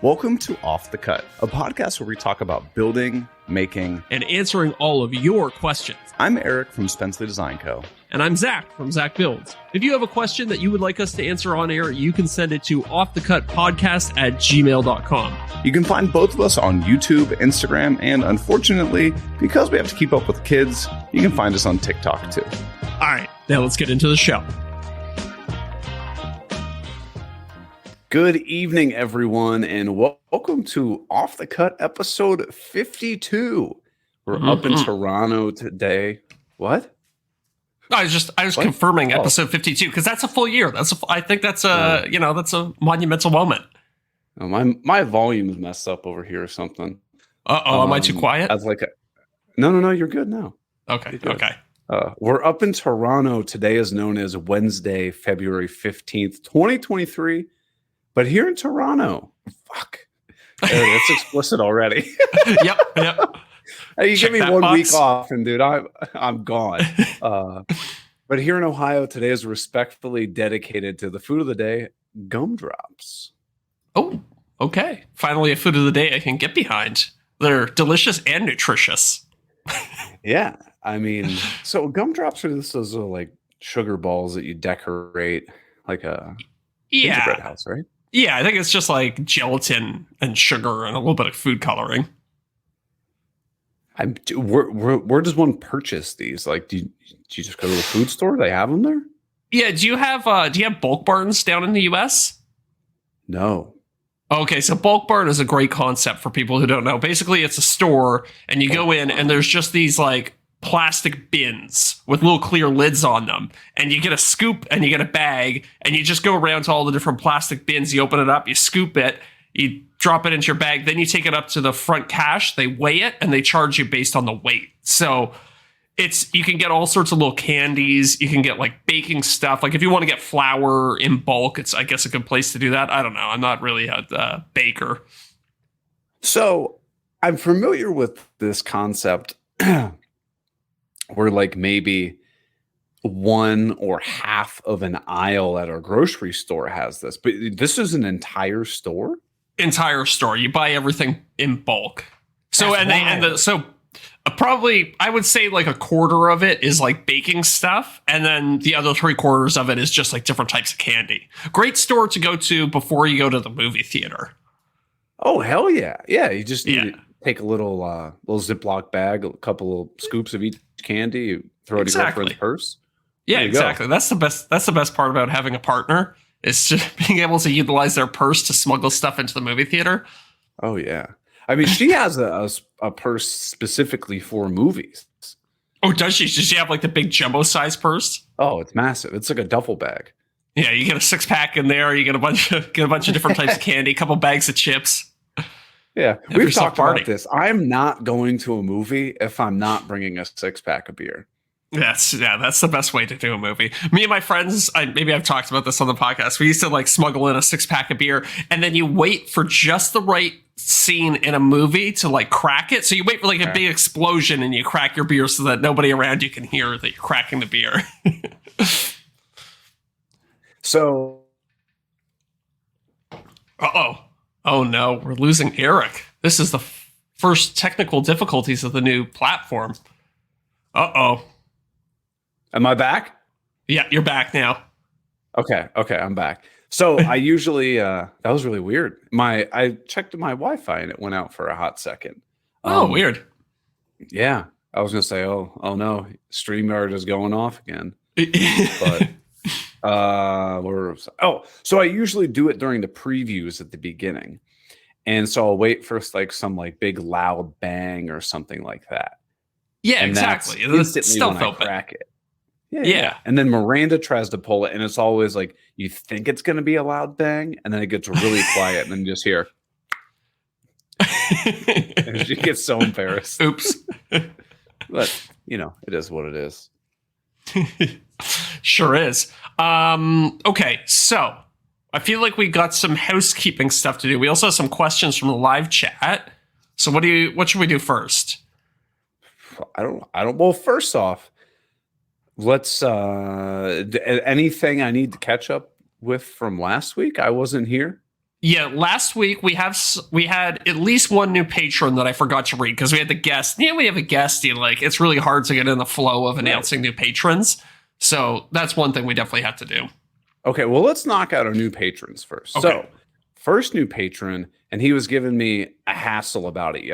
Welcome to Off the Cut, a podcast where we talk about building, making, and answering all of your questions. I'm Eric from Spenceley Design Co. And I'm Zach from Zach Builds. If you have a question that you would like us to answer on air, you can send it to offthecutpodcast@gmail.com. You can find both of us on YouTube, Instagram, and unfortunately, because we have to keep up with kids, you can find us on TikTok too. All right, now let's get into the show. Good evening, everyone, and welcome to Off the Cut episode 52. We're up in Toronto today. What? I was confirming episode 52 because that's a full year. I think that's that's a monumental moment. Oh, my volume is messed up over here or something. Am I too quiet? I was like, no, you're good now. Okay, good. okay. We're up in Toronto. Today is known as Wednesday, February 15th, 2023. But here in Toronto, that's explicit already. Yep. Hey, you give me 1 week off, and dude, I'm gone. But here in Ohio, today is respectfully dedicated to the food of the day, gumdrops. Oh, okay. Finally, a food of the day I can get behind. They're delicious and nutritious. Yeah, I mean, so gumdrops are those like sugar balls that you decorate like a gingerbread house, right? Yeah, I think it's just like gelatin and sugar and a little bit of food coloring. Where does one purchase these? Like, do you just go to the food store? They have them there? Yeah. Do you have bulk barns down in the US? No. Okay, so bulk barn is a great concept for people who don't know. Basically, it's a store, and you go in, and there's just these like plastic bins with little clear lids on them, and you get a scoop and you get a bag, and you just go around to all the different plastic bins. You open it up, you scoop it, you drop it into your bag, then you take it up to the front cash, they weigh it, and they charge you based on the weight. So you can get all sorts of little candies, you can get like baking stuff. Like if you want to get flour in bulk, it's I guess a good place to do that. I don't know, I'm not really a baker. So I'm familiar with this concept where like maybe one or half of an aisle at our grocery store has this, but this is an entire store. Entire store. You buy everything in bulk. So probably I would say like a quarter of it is like baking stuff, and then the other 3/4 of it is just like different types of candy. Great store to go to before you go to the movie theater. Oh hell yeah, yeah! You just need to take a little Ziploc bag, a couple of scoops of each candy, you throw it in your girlfriend's purse. Yeah, exactly. Go. That's the best part about having a partner is just being able to utilize their purse to smuggle stuff into the movie theater. Oh yeah, I mean she has a purse specifically for movies. Oh, does she? Does she have like the big jumbo size purse? Oh, it's massive. It's like a duffel bag. Yeah, you get a 6-pack in there. You get a bunch of different types of candy, a couple bags of chips. Yeah, we've talked about this. I'm not going to a movie if I'm not bringing a 6-pack of beer. That's the best way to do a movie. Me and my friends, maybe I've talked about this on the podcast. We used to like smuggle in a 6-pack of beer, and then you wait for just the right scene in a movie to like crack it. So you wait for like a big explosion, and you crack your beer so that nobody around you can hear that you're cracking the beer. So, oh no, we're losing Eric. This is the first technical difficulties of the new platform. Am I back? Yeah, you're back now. Okay, I'm back. So I usually that was really weird. I checked my Wi-Fi and it went out for a hot second. Weird. Yeah, I was gonna say, oh no, StreamYard is going off again. But so I usually do it during the previews at the beginning, and so I'll wait for like some like big loud bang or something like that. Yeah, and exactly. Instantly when I crack it. Yeah. And then Miranda tries to pull it, and it's always like you think it's going to be a loud bang, and then it gets really quiet, and then you just hear. And she gets so embarrassed. Oops. But it is what it is. Sure is. Okay, so I feel like we got some housekeeping stuff to do. We also have some questions from the live chat. So what should we do first? I don't. Well, first off, let's anything I need to catch up with from last week. I wasn't here. Yeah, last week we had at least one new patron that I forgot to read because we had the guest. Yeah, we have a guest. Like it's really hard to get in the flow of announcing new patrons. So that's one thing we definitely have to do. Okay, well, let's knock out our new patrons first. Okay. So, first new patron, and he was giving me a hassle about it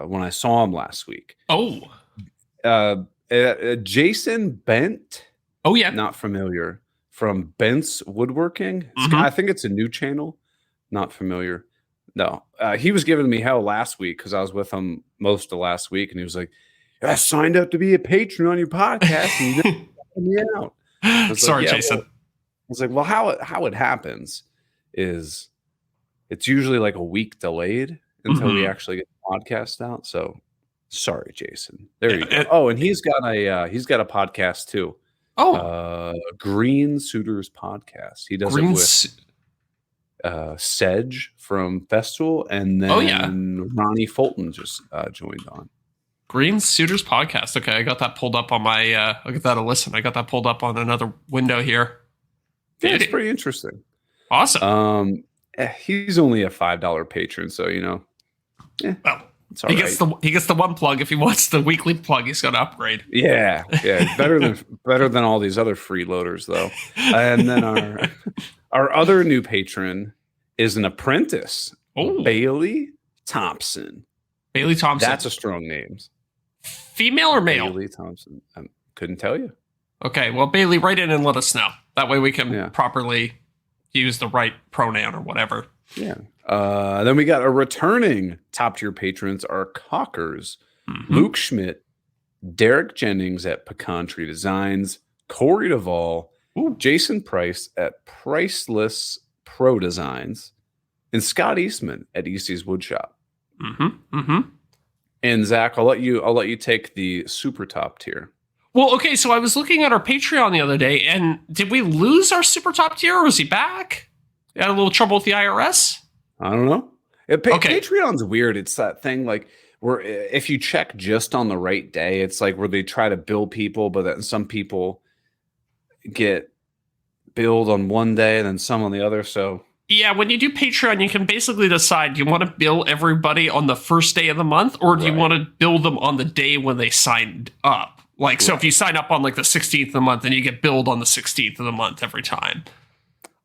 when I saw him last week. Oh. Jason Bent. Oh yeah. Not familiar. From Bent's Woodworking. Mhm. I think it's a new channel. Not familiar. No. He was giving me hell last week because I was with him most of last week, and he was like, I signed up to be a patron on your podcast, and you didn't help me out. Sorry, like, Jason. Well, I was like, well, how it happens is it's usually like a week delayed until we actually get the podcast out. So sorry, Jason. There you go. Oh, and he's got a podcast too. Oh, Green Suitors podcast. He does it with Sedge from Festool, and then Ronnie Fulton just joined on. Green Suitors podcast. Okay, I got that pulled up on my. I'll give that a listen. I got that pulled up on another window here. Yeah, it's pretty interesting. Awesome. He's only a $5 patron, so well, it's all right. He gets the one plug. If he wants the weekly plug, he's got to upgrade. Yeah, better than all these other freeloaders though. And then our other new patron is an apprentice, Bailey Thompson. Bailey Thompson. That's a strong name. Female or male? Bailey Thompson. I couldn't tell you. Okay, well, Bailey, write in and let us know. That way we can properly use the right pronoun or whatever. Yeah. Then we got a returning top tier patrons, our Cockers, Luke Schmidt, Derek Jennings at Pecan Tree Designs, Corey Duvall, Jason Price at Priceless Pro Designs, and Scott Eastman at Eastie's Woodshop. And Zach, I'll let you take the super top tier. Well, okay, so I was looking at our Patreon the other day, and did we lose our super top tier, or was he back? Had a little trouble with the IRS? I don't know. Patreon's weird. It's that thing like where if you check just on the right day, it's like where they try to bill people, but then some people get billed on one day and then some on the other. So yeah, when you do Patreon, you can basically decide, do you want to bill everybody on the first day of the month, or do you want to bill them on the day when they signed up? Like, so if you sign up on like the 16th of the month, then you get billed on the 16th of the month every time.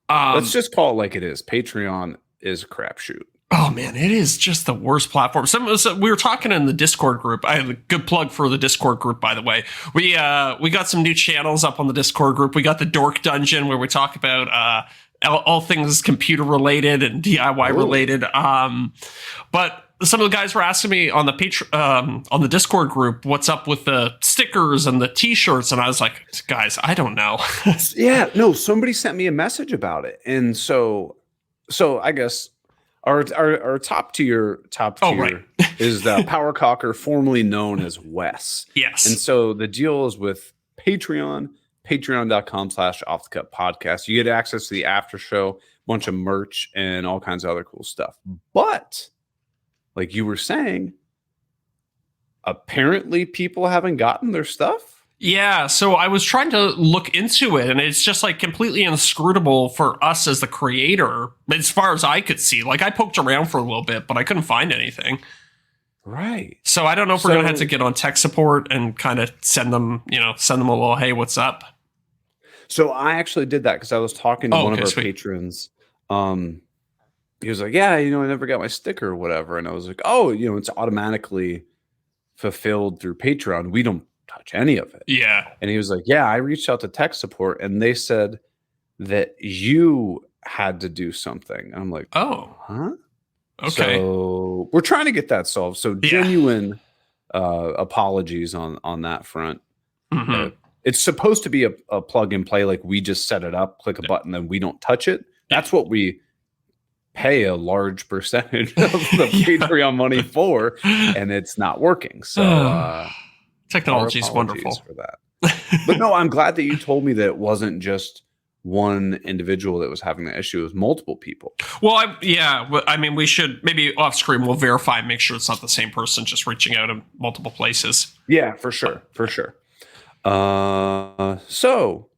Let's just call it like it is. Patreon is a crapshoot. Oh man, it is just the worst platform. We were talking in the Discord group. I have a good plug for the Discord group, by the way. We got some new channels up on the Discord group. We got the Dork Dungeon where we talk about all things computer related and DIY related. But some of the guys were asking me on the Discord group, what's up with the stickers and the T-shirts, and I was like, guys, I don't know. Yeah, no, somebody sent me a message about it, and so I guess our top tier is the Power Cocker, formerly known as Wes. Yes, and so the deal is with Patreon. Patreon.com/offthecut-podcast. You get access to the after show, bunch of merch, and all kinds of other cool stuff. But like you were saying, apparently people haven't gotten their stuff. Yeah, so I was trying to look into it, and it's just like completely inscrutable for us as the creator, as far as I could see. Like I poked around for a little bit, but I couldn't find anything. Right. So I don't know if we're gonna have to get on tech support and kind of send them a little, hey, what's up? So I actually did that because I was talking to one of our patrons. He was like, yeah, I never got my sticker or whatever. And I was like, oh, it's automatically fulfilled through Patreon. We don't touch any of it. Yeah. And he was like, yeah, I reached out to tech support and they said that you had to do something. And I'm like, oh, huh? Okay. So we're trying to get that solved. So genuine apologies on that front. It's supposed to be a plug and play. Like we just set it up, click a button, then we don't touch it. That's what we pay a large percentage of the Patreon money for, and it's not working. So technology is wonderful for that. But no, I'm glad that you told me that it wasn't just one individual that was having the issue. It was multiple people. Well, we should maybe off screen we'll verify and make sure it's not the same person just reaching out in multiple places. Yeah, for sure. So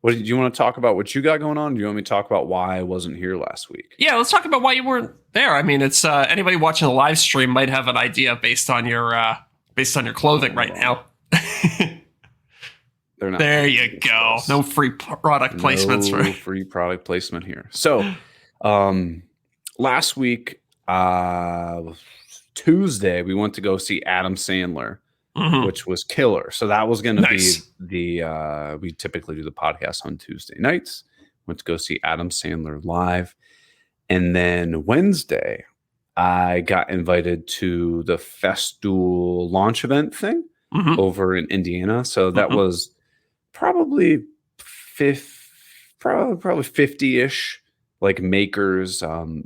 What do you want to talk about? What you got going on? Do you want me to talk about why I wasn't here last week? Yeah, let's talk about why you weren't there. I mean, it's anybody watching the live stream might have an idea based on your clothing right now. They're not. There you go. No free product placements. No free product placement here. So, last week, Tuesday, we went to go see Adam Sandler, which was killer. So that was going to be we typically do the podcast on Tuesday nights. Went to go see Adam Sandler live. And then Wednesday, I got invited to the Festool launch event thing over in Indiana. So that was probably 50-ish like makers.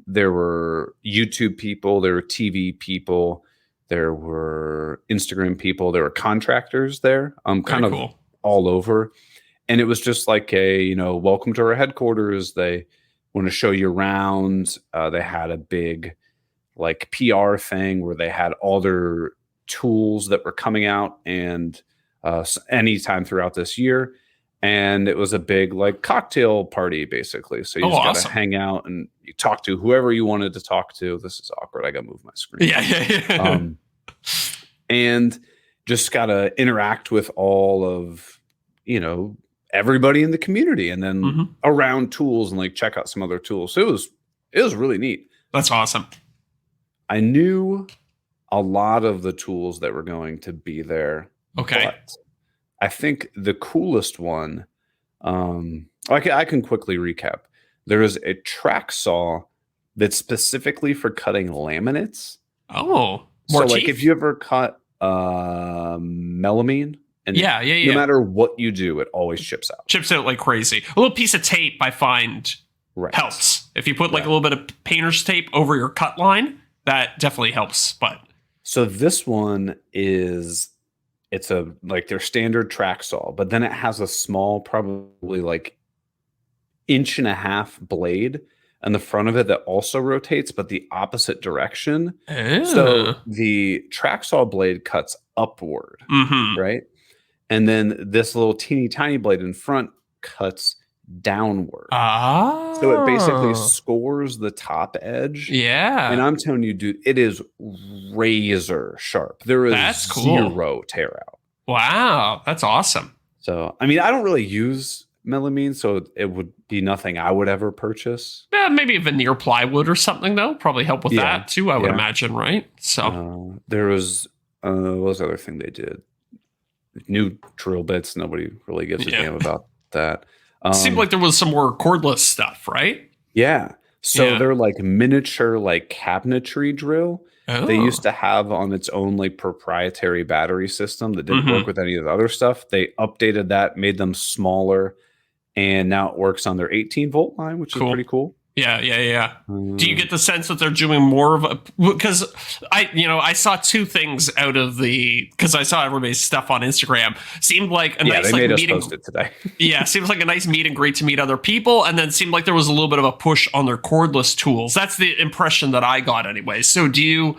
There were YouTube people, there were TV people, there were Instagram people, there were contractors there. Kind of cool. All over. And it was just like a, welcome to our headquarters. They want to show you around. They had a big like PR thing where they had all their tools that were coming out and anytime throughout this year. And it was a big like cocktail party basically. So you just got to hang out and you talk to whoever you wanted to talk to. This is awkward. I got to move my screen. Yeah. And just got to interact with all of, everybody in the community and then around tools and like check out some other tools. So it was really neat. That's awesome. I knew a lot of the tools that were going to be there. Okay. But I think the coolest one, I can quickly recap. There is a track saw that's specifically for cutting laminates. Oh, more so like if you ever cut melamine, and no matter what you do, it always chips out. Chips out like crazy. A little piece of tape I find helps. If you put like a little bit of painter's tape over your cut line, that definitely helps. But so this one it's like their standard track saw, but then it has a small, probably like 1.5-inch blade on the front of it that also rotates, but the opposite direction. So the track saw blade cuts upward, right? And then this little teeny tiny blade in front cuts downward. So it basically scores the top edge. Yeah. And I'm telling you, dude, it is razor sharp. There is zero tear out. Wow. That's awesome. So, I mean, I don't really use melamine, so it would be nothing I would ever purchase. Yeah, maybe a veneer plywood or something, though. Probably help with that, too, I would imagine, right? So there was, what was the other thing they did? New drill bits. Nobody really gives a damn about that. It seemed like there was some more cordless stuff, right? Yeah. So they're like miniature, like cabinetry drill. They used to have on its own like proprietary battery system that didn't work with any of the other stuff. They updated that, made them smaller, and now it works on their 18-volt line, which is pretty cool. Yeah. Do you get the sense that they're doing more of a, because I saw two things out of because I saw everybody's stuff on Instagram. Seemed like a nice they made meeting. Us post it today. Seems like a nice meet and greet to meet other people, and then seemed like there was a little bit of a push on their cordless tools. That's the impression that I got anyway. So do you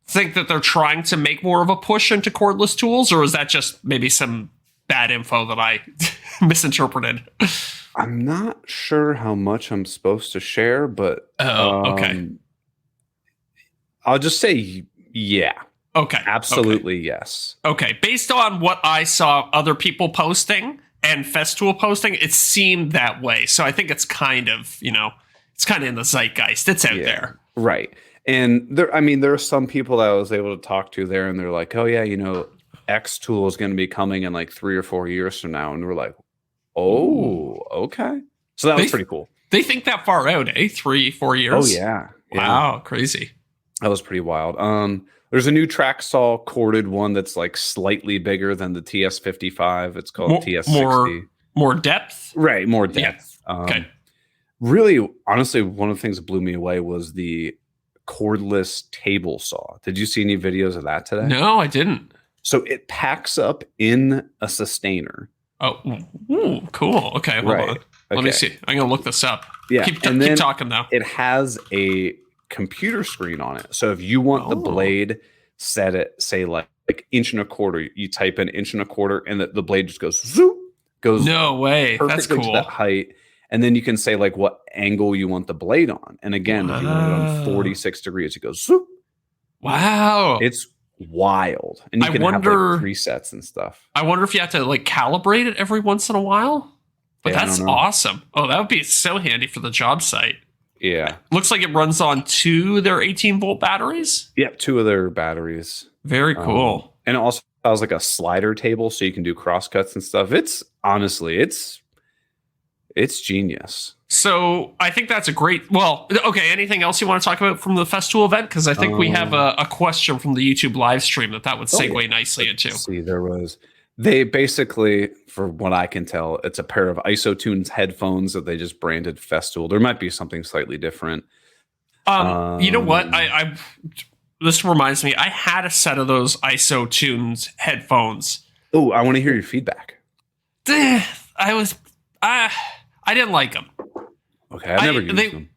think that they're trying to make more of a push into cordless tools, or is that just maybe some bad info that I misinterpreted? I'm not sure how much I'm supposed to share, but okay. I'll just say yeah. Okay. Absolutely yes. Okay. Based on what I saw other people posting and Festool posting, it seemed that way. So I think it's kind of, it's kind of in the zeitgeist. It's out there. Right. And there are some people that I was able to talk to there, and they're like, oh yeah, X tool is going to be coming in like 3 or 4 years from now. And we're like, oh, okay. So that was pretty cool. They think that far out, 3-4 years? Oh, yeah. Wow, crazy. That was pretty wild. There's a new track saw corded one that's like slightly bigger than the TS55. It's called TS60. More depth? Right, more depth. Yeah. Okay. Really, honestly, one of the things that blew me away was the cordless table saw. Did you see any videos of that today? No, I didn't. So it packs up in a sustainer. Oh, ooh, cool. Okay, hold on. Let me see. I'm going to look this up. Yeah, keep talking now. It has a computer screen on it. So if you want the blade set at, say, like 1.25 inches, you type in 1.25 inches, and the blade just goes zoop, Goes No way. That's perfectly to that cool. height. And then you can say like what angle you want the blade on. And again, if you want it on Wow. 46 degrees, it goes zoop. Wow. It's wild. And you I can have like wonder presets and stuff. I wonder if you have to like calibrate it every once in a while. But Yeah, I don't that's know. awesome. Oh, that would be so handy for the job site. Yeah. Looks like it runs on two of their 18-volt batteries. Yep. Two of their batteries. Very cool. And it also has like a slider table so you can do crosscuts and stuff. It's honestly, it's genius. So I think that's a great. Well, okay. Anything else you want to talk about from the Festool event? Because I think we have a question from the YouTube live stream that would segue nicely into. See, they basically, for what I can tell, it's a pair of IsoTunes headphones that they just branded Festool. There might be something slightly different. You know what? I this reminds me. I had a set of those IsoTunes headphones. Oh, I want to hear your feedback. I didn't like them. Okay, I've never used them.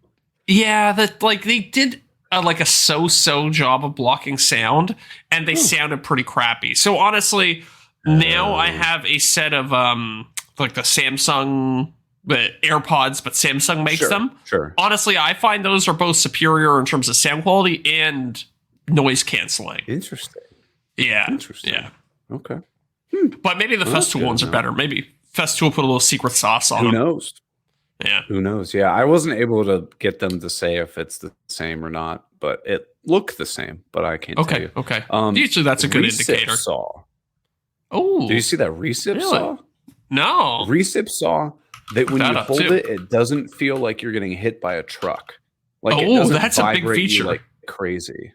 Yeah, that like they did like a so-so job of blocking sound, and they sounded pretty crappy. So honestly, now I have a set of like the Samsung AirPods, but Samsung makes them. Sure. Honestly, I find those are both superior in terms of sound quality and noise canceling. Interesting. Yeah. Interesting. Yeah. Okay. But maybe the Festool ones are better. Maybe Festool put a little secret sauce on Who them. knows? Yeah. Who knows? Yeah, I wasn't able to get them to say if it's the same or not, but it looked the same. But I can't tell you. Okay. Usually that's a good indicator. Saw. Oh. Do you see that recip Really? saw? No. Recip saw that when that you up, hold too. it doesn't feel like you're getting hit by a truck. Like it Oh, doesn't that's a big vibrate you feature. like crazy.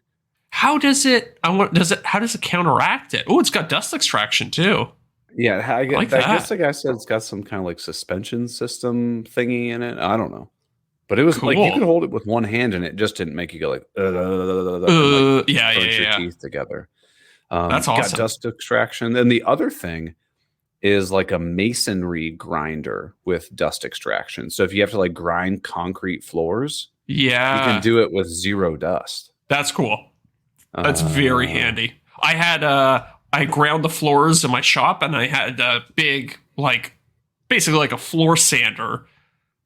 How does it? How does it counteract it? Oh, it's got dust extraction too. Yeah, I like guess that. the guy said it's got some kind of like suspension system thingy in it. I don't know. But it was Cool. like you could hold it with one hand and it just didn't make you go like, Yeah. crunch your teeth together. That's Got awesome. dust extraction. And the other thing is like a masonry grinder with dust extraction. So if you have to like grind concrete floors, you Yeah. can do it with zero dust. That's cool. That's very handy. I had I ground the floors in my shop, and I had a big basically like a floor sander.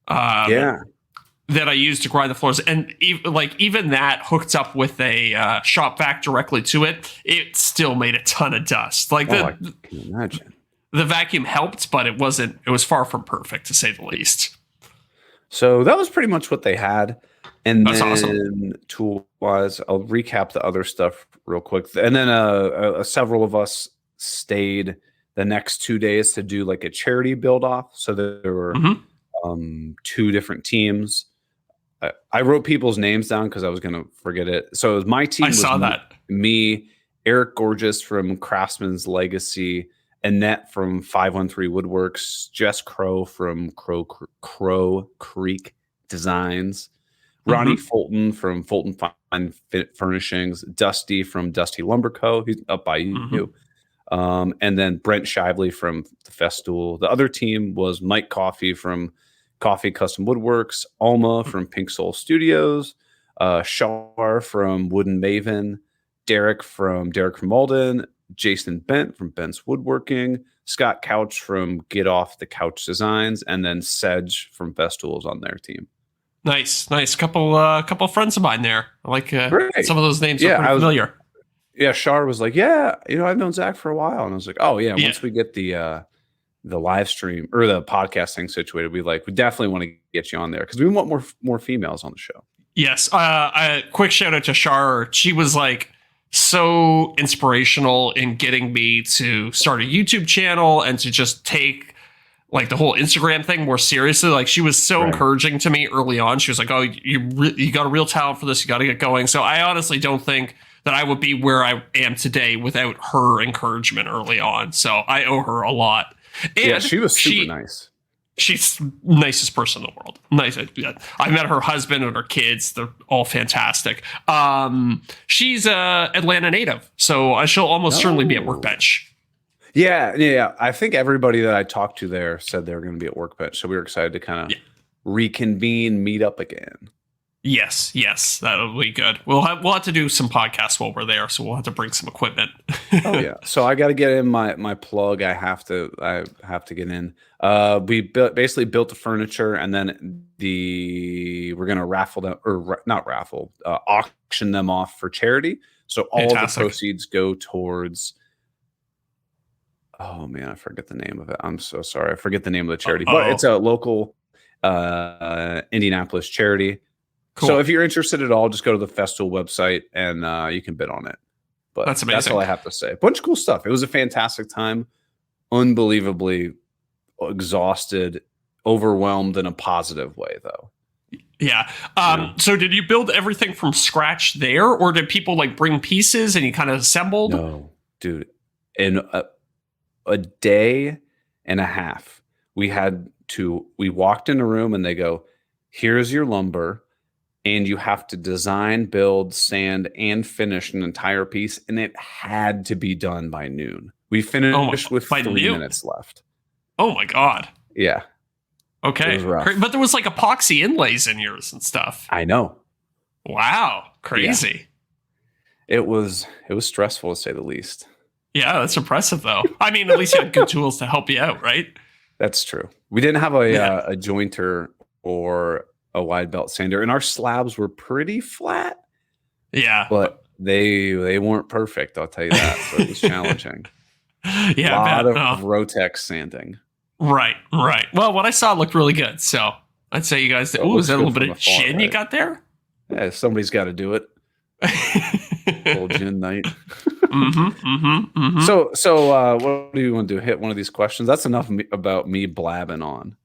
Yeah. That I used to grind the floors, and even that hooked up with a shop vac directly to it, it still made a ton of dust. Like I can imagine. the vacuum helped, but it wasn't. It was far from perfect, to say the least. So that was pretty much what they had. And That's then awesome. tool-wise, I'll recap the other stuff real quick. And then several of us stayed the next 2 days to do like a charity build-off. So there were two different teams. I wrote people's names down because I was going to forget it. So it was my team. I saw that. Me, Eric Gorgeous from Craftsman's Legacy, Annette from 513 Woodworks, Jess Crow from Crow Creek Designs, Ronnie Fulton from Fulton Fine Furnishings, Dusty from Dusty Lumber Co. He's up by you. And then Brent Shively from the Festool. The other team was Mike Coffey from Coffee Custom Woodworks, Alma from Pink Soul Studios, Shar from Wooden Maven, Derek from Malden, Jason Bent from Bent's Woodworking, Scott Couch from Get Off the Couch Designs, and then Sedge from Festool is on their team. Nice. Couple friends of mine there. I like some of those names are pretty familiar. Yeah, Shar was like, yeah, I've known Zach for a while. And I was like, oh, yeah, once we get the live stream or the podcast thing situated, we definitely want to get you on there because we want more females on the show. Yes. A quick shout out to Shar. She was like so inspirational in getting me to start a YouTube channel and to just take like the whole Instagram thing more seriously. Like she was so encouraging to me early on. She was like, oh, you got a real talent for this. You got to get going. So I honestly don't think that I would be where I am today without her encouragement early on. So I owe her a lot. And yeah, she was super nice. She's the nicest person in the world. Nice. I met her husband and her kids. They're all fantastic. She's a Atlanta native, so she'll almost certainly be at Workbench. Yeah. I think everybody that I talked to there said they were going to be at Workbench, so we were excited to kind of reconvene, meet up again. Yes, that'll be good. We'll have to do some podcasts while we're there, so we'll have to bring some equipment. Oh yeah. So I got to get in my plug. I have to get in. We basically built the furniture, and then we're gonna raffle them, or not raffle, auction them off for charity. So all of the Fantastic. proceeds go towards. Oh man, I forget the name of it. I'm so sorry. I forget the name of the charity, but it's Oh, a local Indianapolis charity. So cool. if you're interested at all, just go to the festival website and you can bid on it. But That's that's all amazing. I have to say. A bunch of cool stuff. It was a fantastic time. Unbelievably exhausted, overwhelmed in a positive way, though. Yeah. Yeah. So did you build everything from scratch there, or did people like bring pieces and you kind of assembled? No, dude. In a day and a half, we walked in a room and they go, here's your lumber. And you have to design, build, sand, and finish an entire piece. And it had to be done by noon. We Oh my, finished with by 3 minutes left. Oh my god. Yeah, it Okay. was rough. But there was like epoxy inlays in yours and stuff. I know. Wow. Crazy. It was stressful to say the least. Yeah, that's impressive though. I mean, at least you had good tools to help you out, right? That's true. We didn't have a Yeah. a jointer or a wide belt sander, and our slabs were pretty flat, Yeah. but they weren't perfect. I'll tell you that. So it was challenging. Yeah, A I lot bet. of Oh, Rotex sanding. right. Well, what I saw looked really good. So I'd say you guys did. Well, it Ooh, is looks that a little good bit from of afar, shin you right? got there? Yeah, somebody's got to do it. Little gin night. Mm-hmm. So, what do you want to do? Hit one of these questions? That's enough about me blabbing on.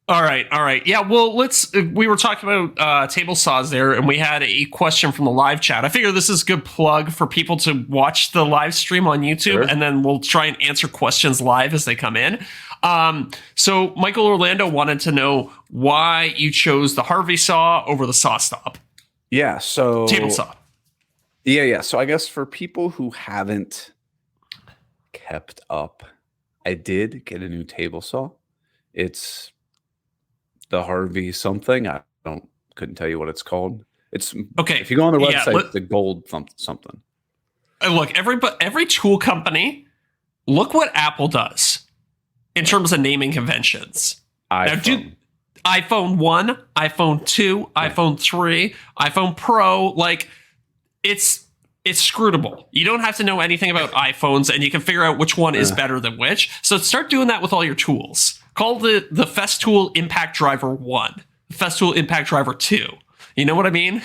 All right. Yeah, well, we were talking about table saws there, and we had a question from the live chat. I figure this is a good plug for people to watch the live stream on YouTube, Sure. and then we'll try and answer questions live as they come in. So Michael Orlando wanted to know why you chose the Harvey saw over the Saw Stop Yeah. So table saw. Yeah. So I guess for people who haven't kept up, I did get a new table saw. It's the Harvey something. I couldn't tell you what it's called. It's Okay, if you go on their yeah, website, the gold something. Look, every tool company, look what Apple does in terms of naming conventions. Now, iPhone 1, iPhone 2, iPhone 3, iPhone Pro, like it's scrutable. You don't have to know anything about iPhones, and you can figure out which one is better than which. So start doing that with all your tools. Call the Festool Impact Driver 1, Festool Impact Driver 2. You know what I mean?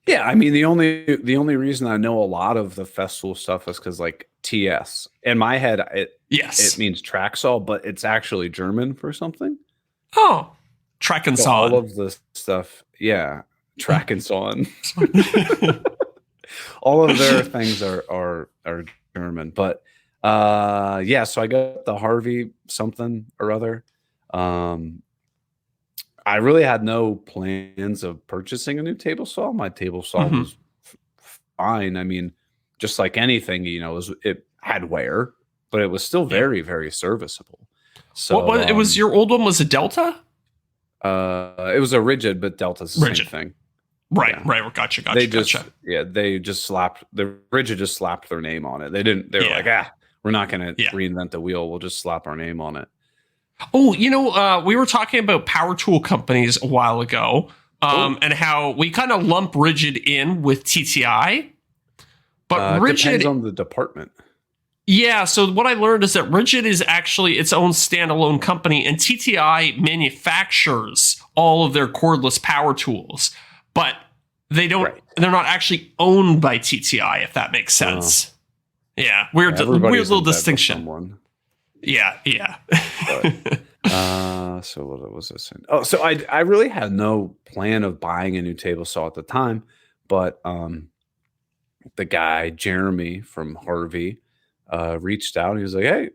Yeah, I mean the only reason I know a lot of the festival stuff is because like TS. In my head, it Yes. means track saw, but it's actually German for something. Oh, track and So saw. all of the stuff, yeah, track and saw. All of their things are German, but yeah. So I got the Harvey something or other. I really had no plans of purchasing a new table saw. My table saw Mhm. was fine. I mean, just like anything, it had wear, but it was still very, very serviceable. So What was it? Was your old one was a Delta? it was a rigid, but Delta's the Rigid. same thing. Right. Yeah. Right. Gotcha. They Gotcha. just slapped the rigid, just slapped their name on it. They were Yeah. like, we're not going to Yeah. reinvent the wheel. We'll just slap our name on it. Oh, we were talking about power tool companies a while ago, and how we kind of lump Rigid in with TTI, but Rigid Depends on the department. Yeah, so what I learned is that Rigid is actually its own standalone company, and TTI manufactures all of their cordless power tools, but they don't. Right. They're not actually owned by TTI, if that makes sense. Yeah, weird Everybody's little in bed with distinction. someone. Yeah. So what was this? Oh, so I really had no plan of buying a new table saw at the time, but the guy Jeremy from Harvey reached out. And he was like, "Hey,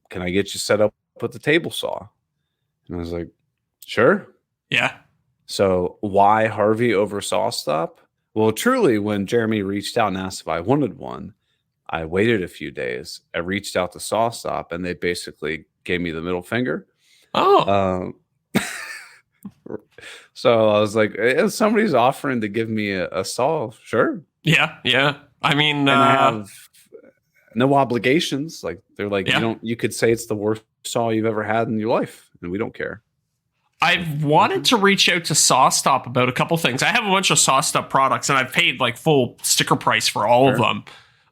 can I get you set up with the table saw?" And I was like, "Sure." Yeah. So why Harvey over Saw Stop? Well, truly, when Jeremy reached out and asked if I wanted one, I waited a few days. I reached out to Saw Stop, and they basically gave me the middle finger. Oh, So I was like, if somebody's offering to give me a saw, sure. Yeah, yeah. I mean, And I have no obligations. Like they're like, yeah. you could say it's the worst saw you've ever had in your life, and we don't care. Like, I've wanted okay. to reach out to SawStop about a couple things. I have a bunch of SawStop products, and I've paid like full sticker price for all of Sure. them.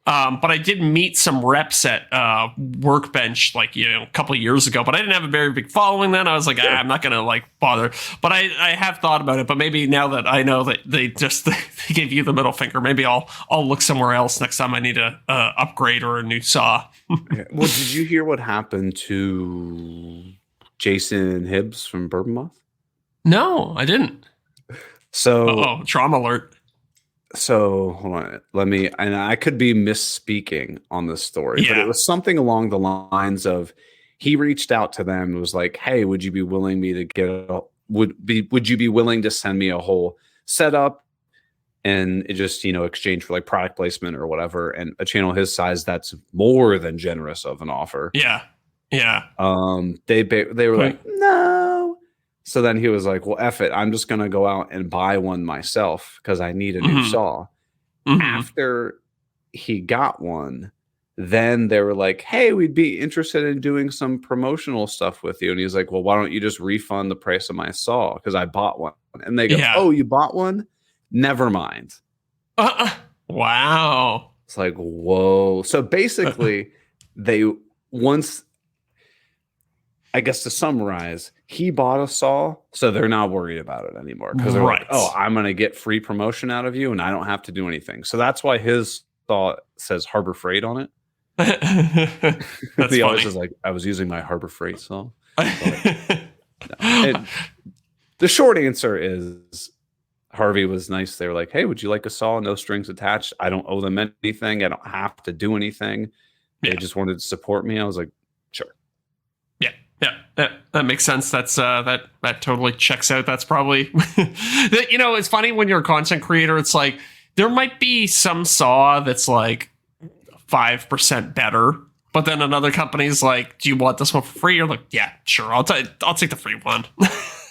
But I did meet some reps at Workbench like a couple of years ago, but I didn't have a very big following then. I was like, I'm not gonna like bother. But I have thought about it. But maybe now that I know that they just they gave you the middle finger, maybe I'll look somewhere else next time I need a upgrade or a new saw. Yeah. Well, did you hear what happened to Jason Hibbs from Bourbon Moth? No, I didn't. So, Oh, trauma alert. hold on. And I could be misspeaking on this story, but it Yeah. was something along the lines of he reached out to them and was like, "Hey, would you be willing me to would you be willing to send me a whole setup and it just, exchange for like product placement or whatever?" And a channel his size, that's more than generous of an offer. Yeah. Yeah. They were Hmm. like, "No." So then he was like, "Well, F it. I'm just going to go out and buy one myself because I need a new Mhm. saw." Mhm. After he got one, then they were like, "Hey, we'd be interested in doing some promotional stuff with you." And he's like, "Well, why don't you just refund the price of my saw? Because I bought one." And they go, Yeah. "Oh, you bought one? Never mind." Wow. It's like, whoa. So basically, they once I guess to summarize, he bought a saw, so they're not worried about it anymore because they're Right. like, "Oh, I'm going to get free promotion out of you, and I don't have to do anything." So that's why his saw says Harbor Freight on it. That's He always funny. is like, "I was using my Harbor Freight saw." No. The short answer is Harvey was nice. They were like, "Hey, would you like a saw? No strings attached. I don't owe them anything. I don't have to do anything. They Yeah. just wanted to support me." I was like, "Sure." Yeah, that makes sense. That's that totally checks out. That's probably it's funny when you're a content creator. It's like there might be some saw that's like 5% better, but then another company's like, "Do you want this one for free?" You're like, "Yeah, sure. I'll take the free one."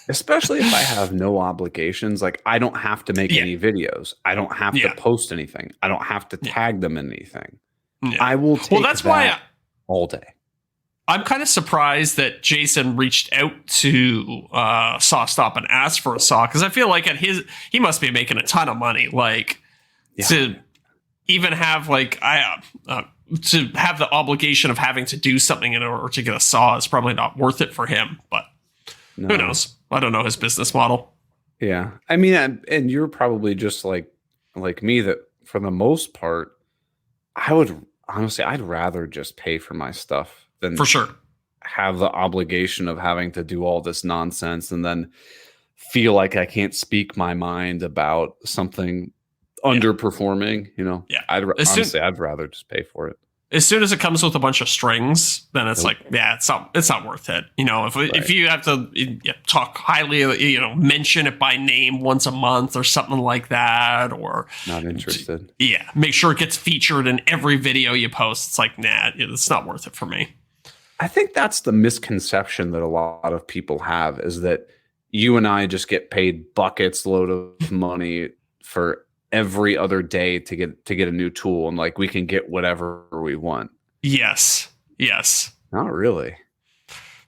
Especially if I have no obligations, like I don't have to make Yeah. any videos. I don't have Yeah. to post anything. I don't have to tag them in anything. Yeah. I will take That's that why all day. I'm kind of surprised that Jason reached out to SawStop and asked for a saw because I feel like he must be making a ton of money. Like to even have like to have the obligation of having to do something in order to get a saw is probably not worth it for him. But who knows? I don't know his business model. Yeah, I mean, and you're probably just like me that for the most part, I would honestly, I'd rather just pay for my stuff than For sure. have the obligation of having to do all this nonsense and then feel like I can't speak my mind about something underperforming. Yeah. I'd rather just pay for it. As soon as it comes with a bunch of strings, then it's like, yeah, it's not worth it. If you have to talk highly, mention it by name once a month or something like that, or Not interested. yeah, make sure it gets featured in every video you post. It's like, nah, it's not worth it for me. I think that's the misconception that a lot of people have is that you and I just get paid buckets load of money for every other day to get a new tool and like we can get whatever we want. Yes. Not really.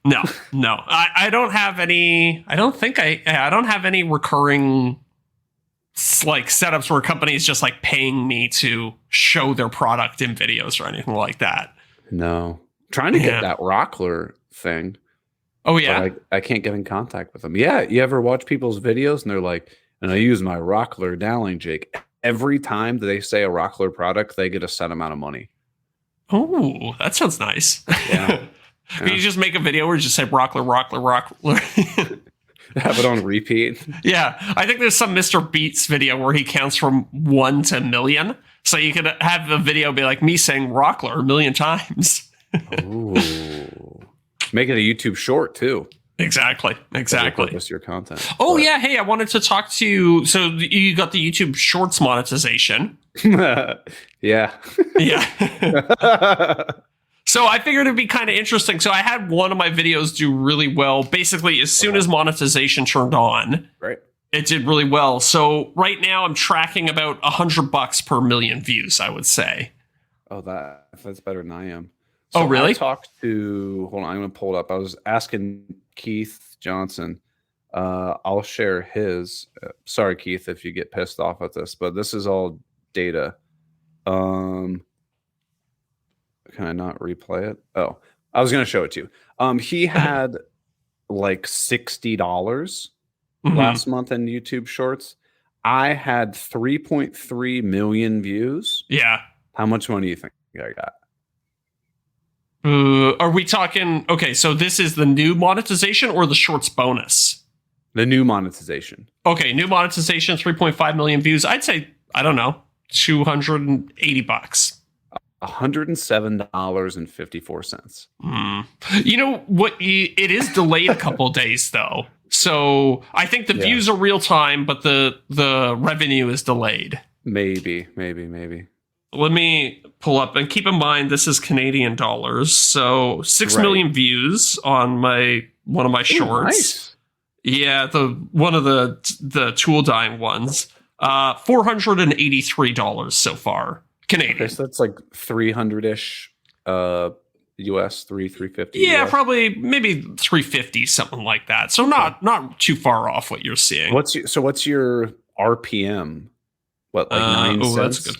No. I don't have any. I don't have any recurring like setups where companies just like paying me to show their product in videos or anything like that. No. Trying to get that Rockler thing. Oh yeah. But I can't get in contact with them. Yeah, you ever watch people's videos and they're like, "And I use my Rockler dowling jig." Every time that they say a Rockler product, they get a set amount of money. Oh, that sounds nice. Yeah. Can you just make a video where you just say Rockler? Have it on repeat. Yeah, I think there's some Mr. Beats video where he counts from 1 to million. So you could have the video be like me saying Rockler a million times. Ooh. Make it a YouTube short too. Exactly. Repurpose your content. Oh yeah, hey, I wanted to talk to you. So you got the YouTube Shorts monetization. Yeah. Yeah. So I figured it'd be kind of interesting. So I had one of my videos do really well. Basically, as soon as monetization turned on, Right. it did really well. So right now I'm tracking about $100 per million views, I would say. Oh, that's better than I am. Oh, So really? I talked to, hold on, I'm going to pull it up. I was asking Keith Johnson. I'll share his. Sorry, Keith, if you get pissed off at this, but this is all data. Can I not replay it? Oh, I was going to show it to you. He had like $60 last month in YouTube Shorts. I had 3.3 million views. Yeah. How much money do you think I got? Are we talking? Okay, so this is the new monetization or the shorts bonus? The new monetization. Okay, new monetization, 3.5 million views. I'd say, I don't know, $280. $107.54. You know what? It is delayed a couple days though, so I think the views are real time, but the revenue is delayed. Maybe. Let me pull up, and keep in mind this is Canadian dollars, so 6 million views on one of my shorts. Nice. Yeah, one of the tool dying ones. $483 so far. Canadian. Okay, so that's like 300-ish US, 350. Yeah, US. probably maybe 350, something like that. So not too far off what you're seeing. What's your RPM? What, like 9 cents? That's good.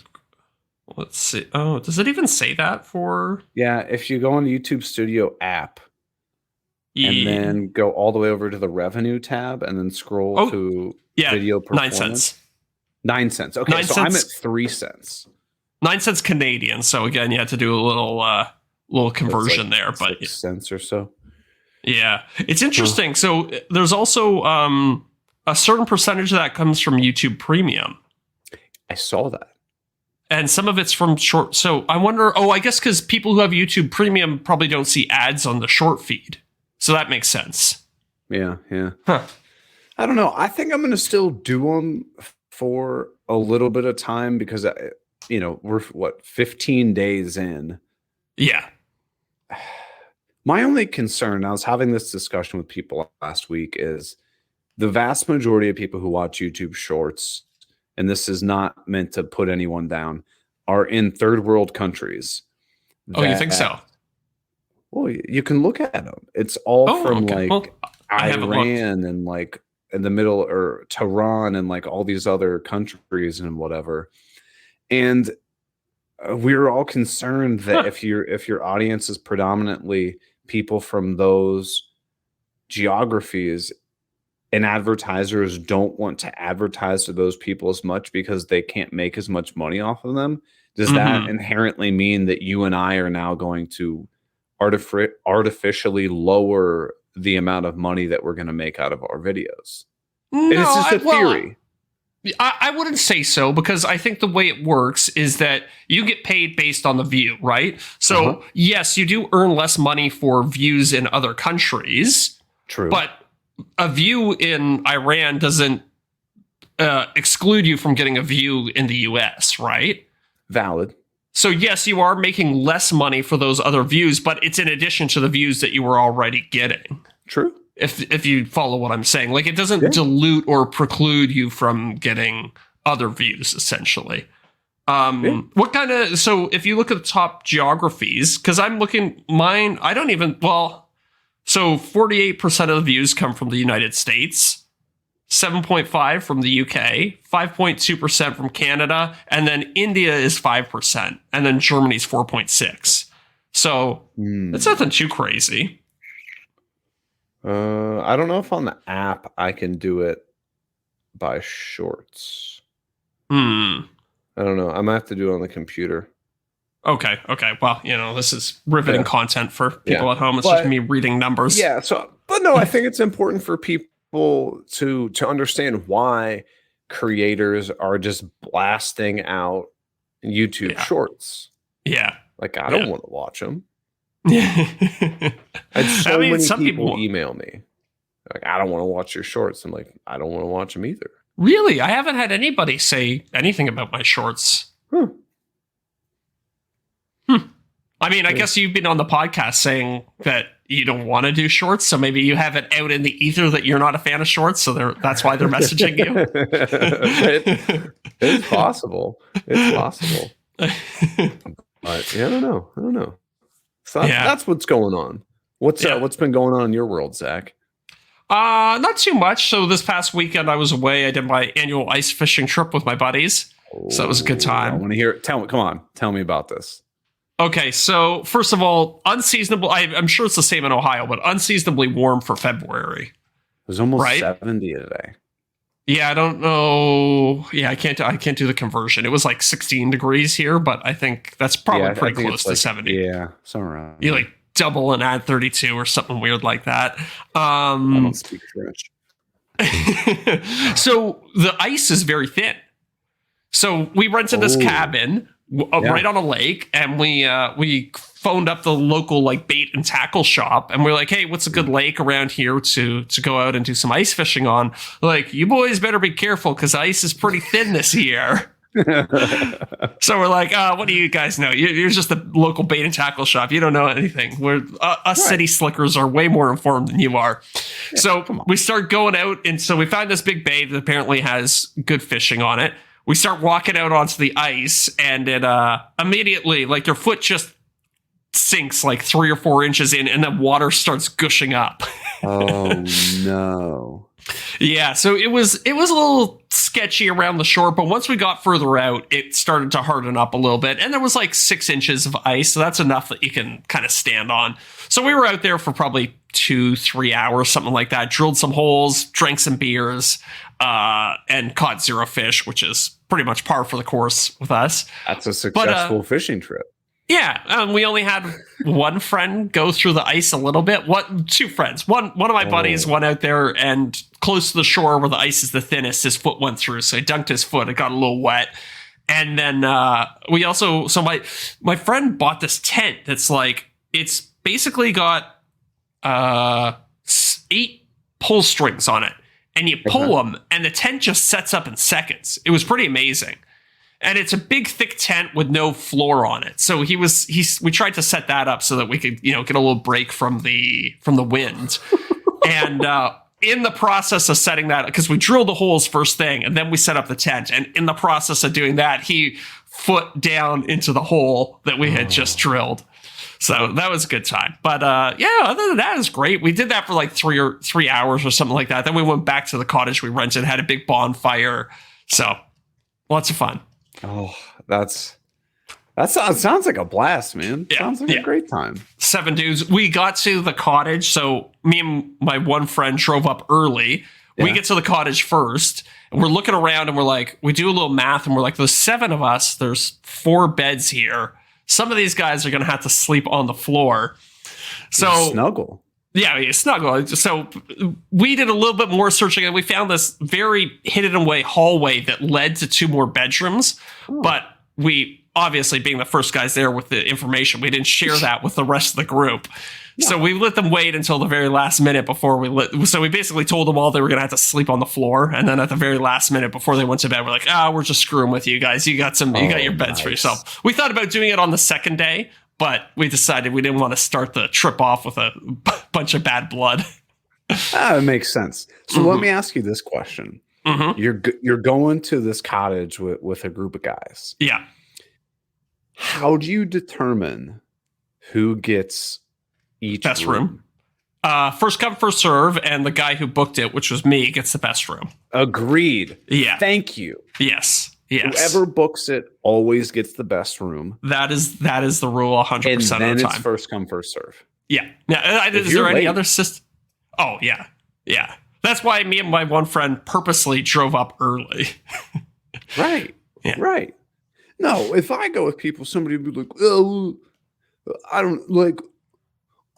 Let's see. Oh, does it even say that for? Yeah, if you go on the YouTube Studio app and then go all the way over to the revenue tab and then scroll to video performance. 9 cents. 9 cents. Okay, 9 so cents. I'm at 3 cents. 9 cents Canadian. So again, you had to do a little conversion there, but 6 cents or so. Yeah, it's interesting. So there's also a certain percentage of that comes from YouTube Premium. I saw that. And some of it's from short. So I wonder, I guess because people who have YouTube Premium probably don't see ads on the short feed. So that makes sense. Yeah. Huh. I don't know. I think I'm going to still do them for a little bit of time because, we're 15 days in. Yeah. My only concern, I was having this discussion with people last week, is the vast majority of people who watch YouTube Shorts, and this is not meant to put anyone down, are in third world countries. Oh, you think so? Well, you can look at them. It's all from Iran and like in the middle, or Tehran and like all these other countries and whatever. And we're all concerned that if your audience is predominantly people from those geographies, and advertisers don't want to advertise to those people as much because they can't make as much money off of them, does that inherently mean that you and I are now going to artificially lower the amount of money that we're going to make out of our videos? No, it's just a theory. I wouldn't say so, because I think the way it works is that you get paid based on the view, right? So yes, you do earn less money for views in other countries. True. But a view in Iran doesn't exclude you from getting a view in the US, right? Valid. So yes, you are making less money for those other views, but it's in addition to the views that you were already getting. True. If you follow what I'm saying, like it doesn't dilute or preclude you from getting other views, essentially. What kind of, so if you look at the top geographies, because I'm looking mine, I don't even, so 48% of the views come from the United States, 7.5% from the UK, 5.2% from Canada, and then India is 5%, and then Germany's 4.6%. So it's nothing too crazy. I don't know if on the app I can do it by shorts. I don't know. I might have to do it on the computer. Okay. Well, this is riveting content for people at home. It's just me reading numbers. Yeah. But no, I think it's important for people to understand why creators are just blasting out YouTube Shorts. Yeah. Like, I don't want to watch them. I had many people email me like, I don't want to watch your shorts. I'm like, I don't want to watch them either. Really? I haven't had anybody say anything about my shorts. I mean, I guess you've been on the podcast saying that you don't want to do shorts, so maybe you have it out in the ether that you're not a fan of shorts, so that's why they're messaging you. It's possible. It's possible. But yeah, I don't know. I don't know. So that's what's going on. What's been going on in your world, Zach? Not too much. So this past weekend I was away. I did my annual ice fishing trip with my buddies. So that was a good time. I want to hear it. Come on. Tell me about this. Okay, so first of all, unseasonable. I'm sure it's the same in Ohio, but unseasonably warm for February. It was almost 70 today. Yeah, I don't know. Yeah, I can't do the conversion. It was like 16 degrees here, but I think that's probably pretty close to 70. Yeah, somewhere around. You like double and add 32 or something weird like that. I don't speak French. So the ice is very thin. So we rented this cabin right on a lake, and we phoned up the local like bait and tackle shop, and we're like, hey, what's a good lake around here to go out and do some ice fishing on? Like, you boys better be careful because ice is pretty thin this year. So we're like, what do you guys know? You're just a local bait and tackle shop. You don't know anything. Us city slickers are way more informed than you are. Yeah, so we start going out, and so we found this big bay that apparently has good fishing on it. We start walking out onto the ice, and it immediately, like, your foot just sinks like 3 or 4 inches in, and then water starts gushing up. Oh no. Yeah, so it was a little sketchy around the shore, but once we got further out, it started to harden up a little bit, and there was like 6 inches of ice, so that's enough that you can kind of stand on. So we were out there for probably 2-3 hours, something like that, drilled some holes, drank some beers, and caught 0 fish, which is pretty much par for the course with us. That's a successful fishing trip. Yeah, we only had one friend go through the ice a little bit. 2 friends. One of my buddies went out there, and close to the shore where the ice is the thinnest, his foot went through, so he dunked his foot. It got a little wet. And then we also, so my friend bought this tent that's like, it's basically got 8 pull strings on it, and you pull them, and the tent just sets up in seconds. It was pretty amazing. And it's a big, thick tent with no floor on it. So we tried to set that up so that we could, get a little break from the wind. And in the process of setting that, because we drilled the holes first thing, and then we set up the tent. And in the process of doing that, he foot down into the hole that we had just drilled. So that was a good time. But other than that, it was great. We did that for like 3 hours or something like that. Then we went back to the cottage we rented, had a big bonfire. So lots of fun. Oh, that sounds like a blast, man. Yeah, sounds like a great time. 7 dudes. We got to the cottage. So me and my one friend drove up early. Yeah. We get to the cottage first, and we're looking around, and we're like, we do a little math, and we're like, there's 7 of us. There's 4 beds here. Some of these guys are going to have to sleep on the floor. So snuggle. Yeah, snuggle. So we did a little bit more searching, and we found this very hidden away hallway that led to 2 more bedrooms. Oh. But we, obviously being the first guys there with the information, we didn't share that with the rest of the group. Yeah. So we let them wait until the very last minute before so we basically told them all they were going to have to sleep on the floor. And then at the very last minute before they went to bed, we're like, we're just scrung with you guys. You got your beds for yourself. We thought about doing it on the second day, but we decided we didn't want to start the trip off with a bunch of bad blood. It makes sense. So let me ask you this question. Mm-hmm. You're going to this cottage with a group of guys. Yeah. How do you determine who gets each best room? First come, first serve, and the guy who booked it, which was me, gets the best room. Agreed. Yeah. Thank you. Yes. Whoever books it always gets the best room. That is the rule 100% of the time. And then it's first come, first serve. Yeah. Now, is there any other system? Oh, yeah. Yeah. That's why me and my one friend purposely drove up early. Right. Yeah. Right. No, if I go with people, somebody would be like, oh, I don't like,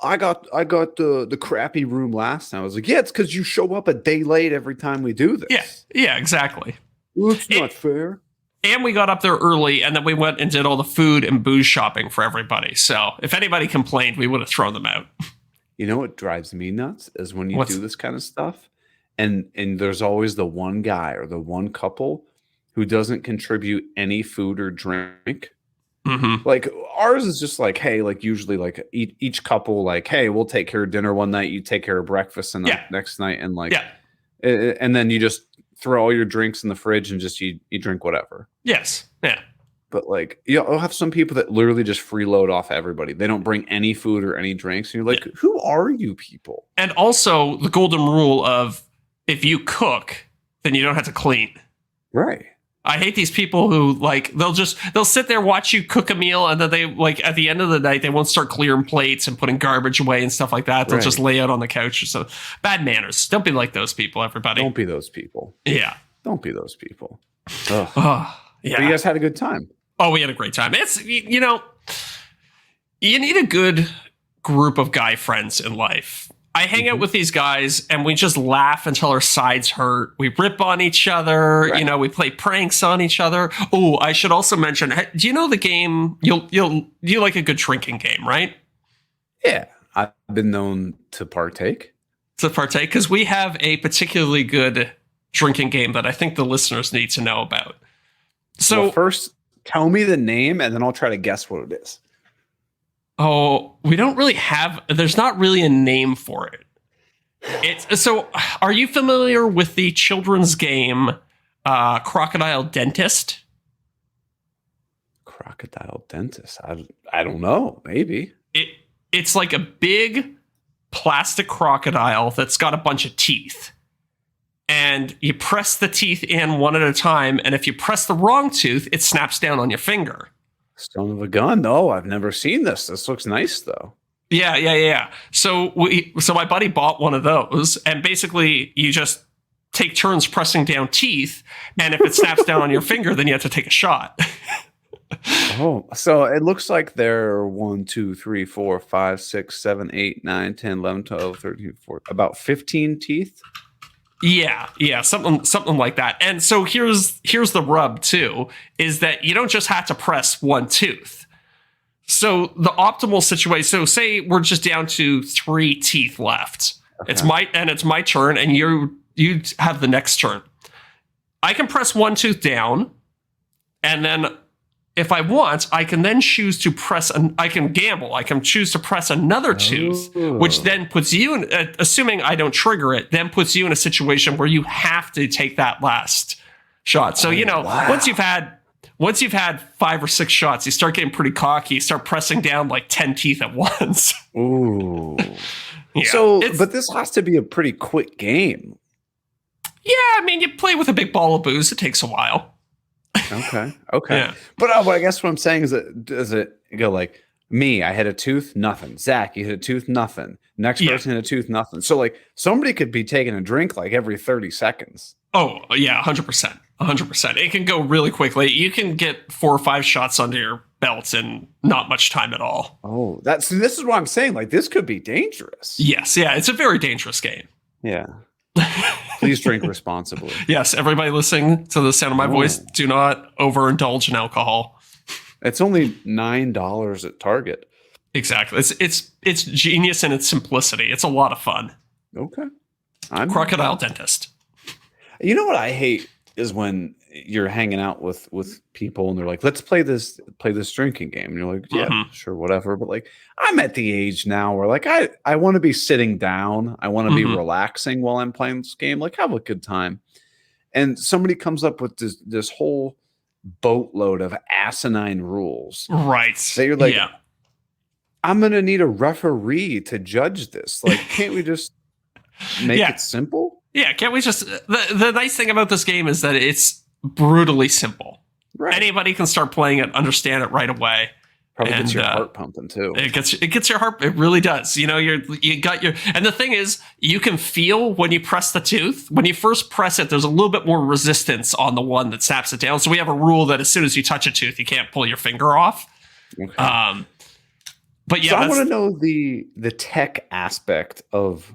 I got the crappy room last time. I was like, yeah, it's because you show up a day late every time we do this. Yeah, exactly. Well, it's not fair. And we got up there early, and then we went and did all the food and booze shopping for everybody. So if anybody complained, we would have thrown them out. You know what drives me nuts is when you do this kind of stuff, and there's always the one guy or the one couple who doesn't contribute any food or drink. Mm-hmm. Like ours is just like, hey, like usually like each couple, like, hey, we'll take care of dinner one night, you take care of breakfast and the Yeah. next night, and like, Yeah. and then you just throw all your drinks in the fridge and just you drink whatever. Yes. Yeah. But like you'll have some people that literally just freeload off everybody. They don't bring any food or any drinks. And you're like, Yeah. who are you people? And also the golden rule of if you cook, then you don't have to clean. Right. I hate these people who like they'll sit there, watch you cook a meal, and then they like at the end of the night they won't start clearing plates and putting garbage away and stuff like that. They'll just lay out on the couch or so. Bad manners. Don't be like those people, everybody. Don't be those people. Yeah. Don't be those people. Ugh. Oh, yeah. But you guys had a good time. Oh, we had a great time. It's, you know, you need a good group of guy friends in life. I hang out with these guys and we just laugh until our sides hurt. We rip on each other. Right. You know, we play pranks on each other. Oh, I should also mention, do you know the game? You like a good drinking game, right? Yeah. I've been known to partake. To partake, because we have a particularly good drinking game that I think the listeners need to know about. So well, first, tell me the name and then I'll try to guess what it is. Oh, we don't really have, there's not really a name for it. So are you familiar with the children's game, Crocodile Dentist? Crocodile Dentist. I don't know. Maybe. It's like a big plastic crocodile that's got a bunch of teeth. And you press the teeth in one at a time. And if you press the wrong tooth, it snaps down on your finger. Son of a gun. No, I've never seen this. This looks nice though. Yeah. So my buddy bought one of those, and basically you just take turns pressing down teeth, and if it snaps down on your finger, then you have to take a shot. Oh, so it looks like there are 1, 2, 3, 4, 5, 6, 7, 8, 9, 10, 11, 12, 13, 14, about 15 teeth. Yeah, something like that. And so here's the rub too, is that you don't just have to press one tooth. So the optimal situation, so say we're just down to 3 teeth left. Okay. It's my turn, and you have the next turn. I can press one tooth down, and then if I want, I can then choose to press, I can gamble. I can choose to press another tooth, which then puts you in, assuming I don't trigger it, then puts you in a situation where you have to take that last shot. So, wow. once you've had 5 or 6 shots, you start getting pretty cocky. You start pressing down like 10 teeth at once. Ooh. Yeah, so, but this has to be a pretty quick game. Yeah, I mean, you play with a big ball of booze. It takes a while. Okay. Yeah. But I guess what I'm saying is that does it go like me? I hit a tooth, nothing. Zach, you hit a tooth, nothing. Next person hit a tooth, nothing. So like somebody could be taking a drink like every 30 secones. Oh yeah, 100%. 100%. It can go really quickly. You can get 4 or 5 shots under your belt in not much time at all. Oh, this is what I'm saying. Like this could be dangerous. Yes. Yeah. It's a very dangerous game. Yeah. Please drink responsibly. Yes, everybody listening to the sound of my voice, do not overindulge in alcohol. It's only $9 at Target. Exactly. It's genius in its simplicity. It's a lot of fun. Okay. Crocodile Dentist. You know what I hate is when you're hanging out with people and they're like, let's play this drinking game. And you're like, yeah, sure, whatever. But like, I'm at the age now where like, I want to be sitting down. I want to be relaxing while I'm playing this game. Like have a good time. And somebody comes up with this whole boatload of asinine rules. Right. So you're like, I'm going to need a referee to judge this. Like, can't we just make it simple? Yeah, can't we just... The nice thing about this game is that it's brutally simple. Right. Anybody can start playing it, understand it right away. Probably gets your heart pumping too. It gets your heart. It really does. You got your... And the thing is, you can feel when you press the tooth. When you first press it, there's a little bit more resistance on the one that snaps it down. So we have a rule that as soon as you touch a tooth, you can't pull your finger off. Okay. But yeah, so I want to know the tech aspect of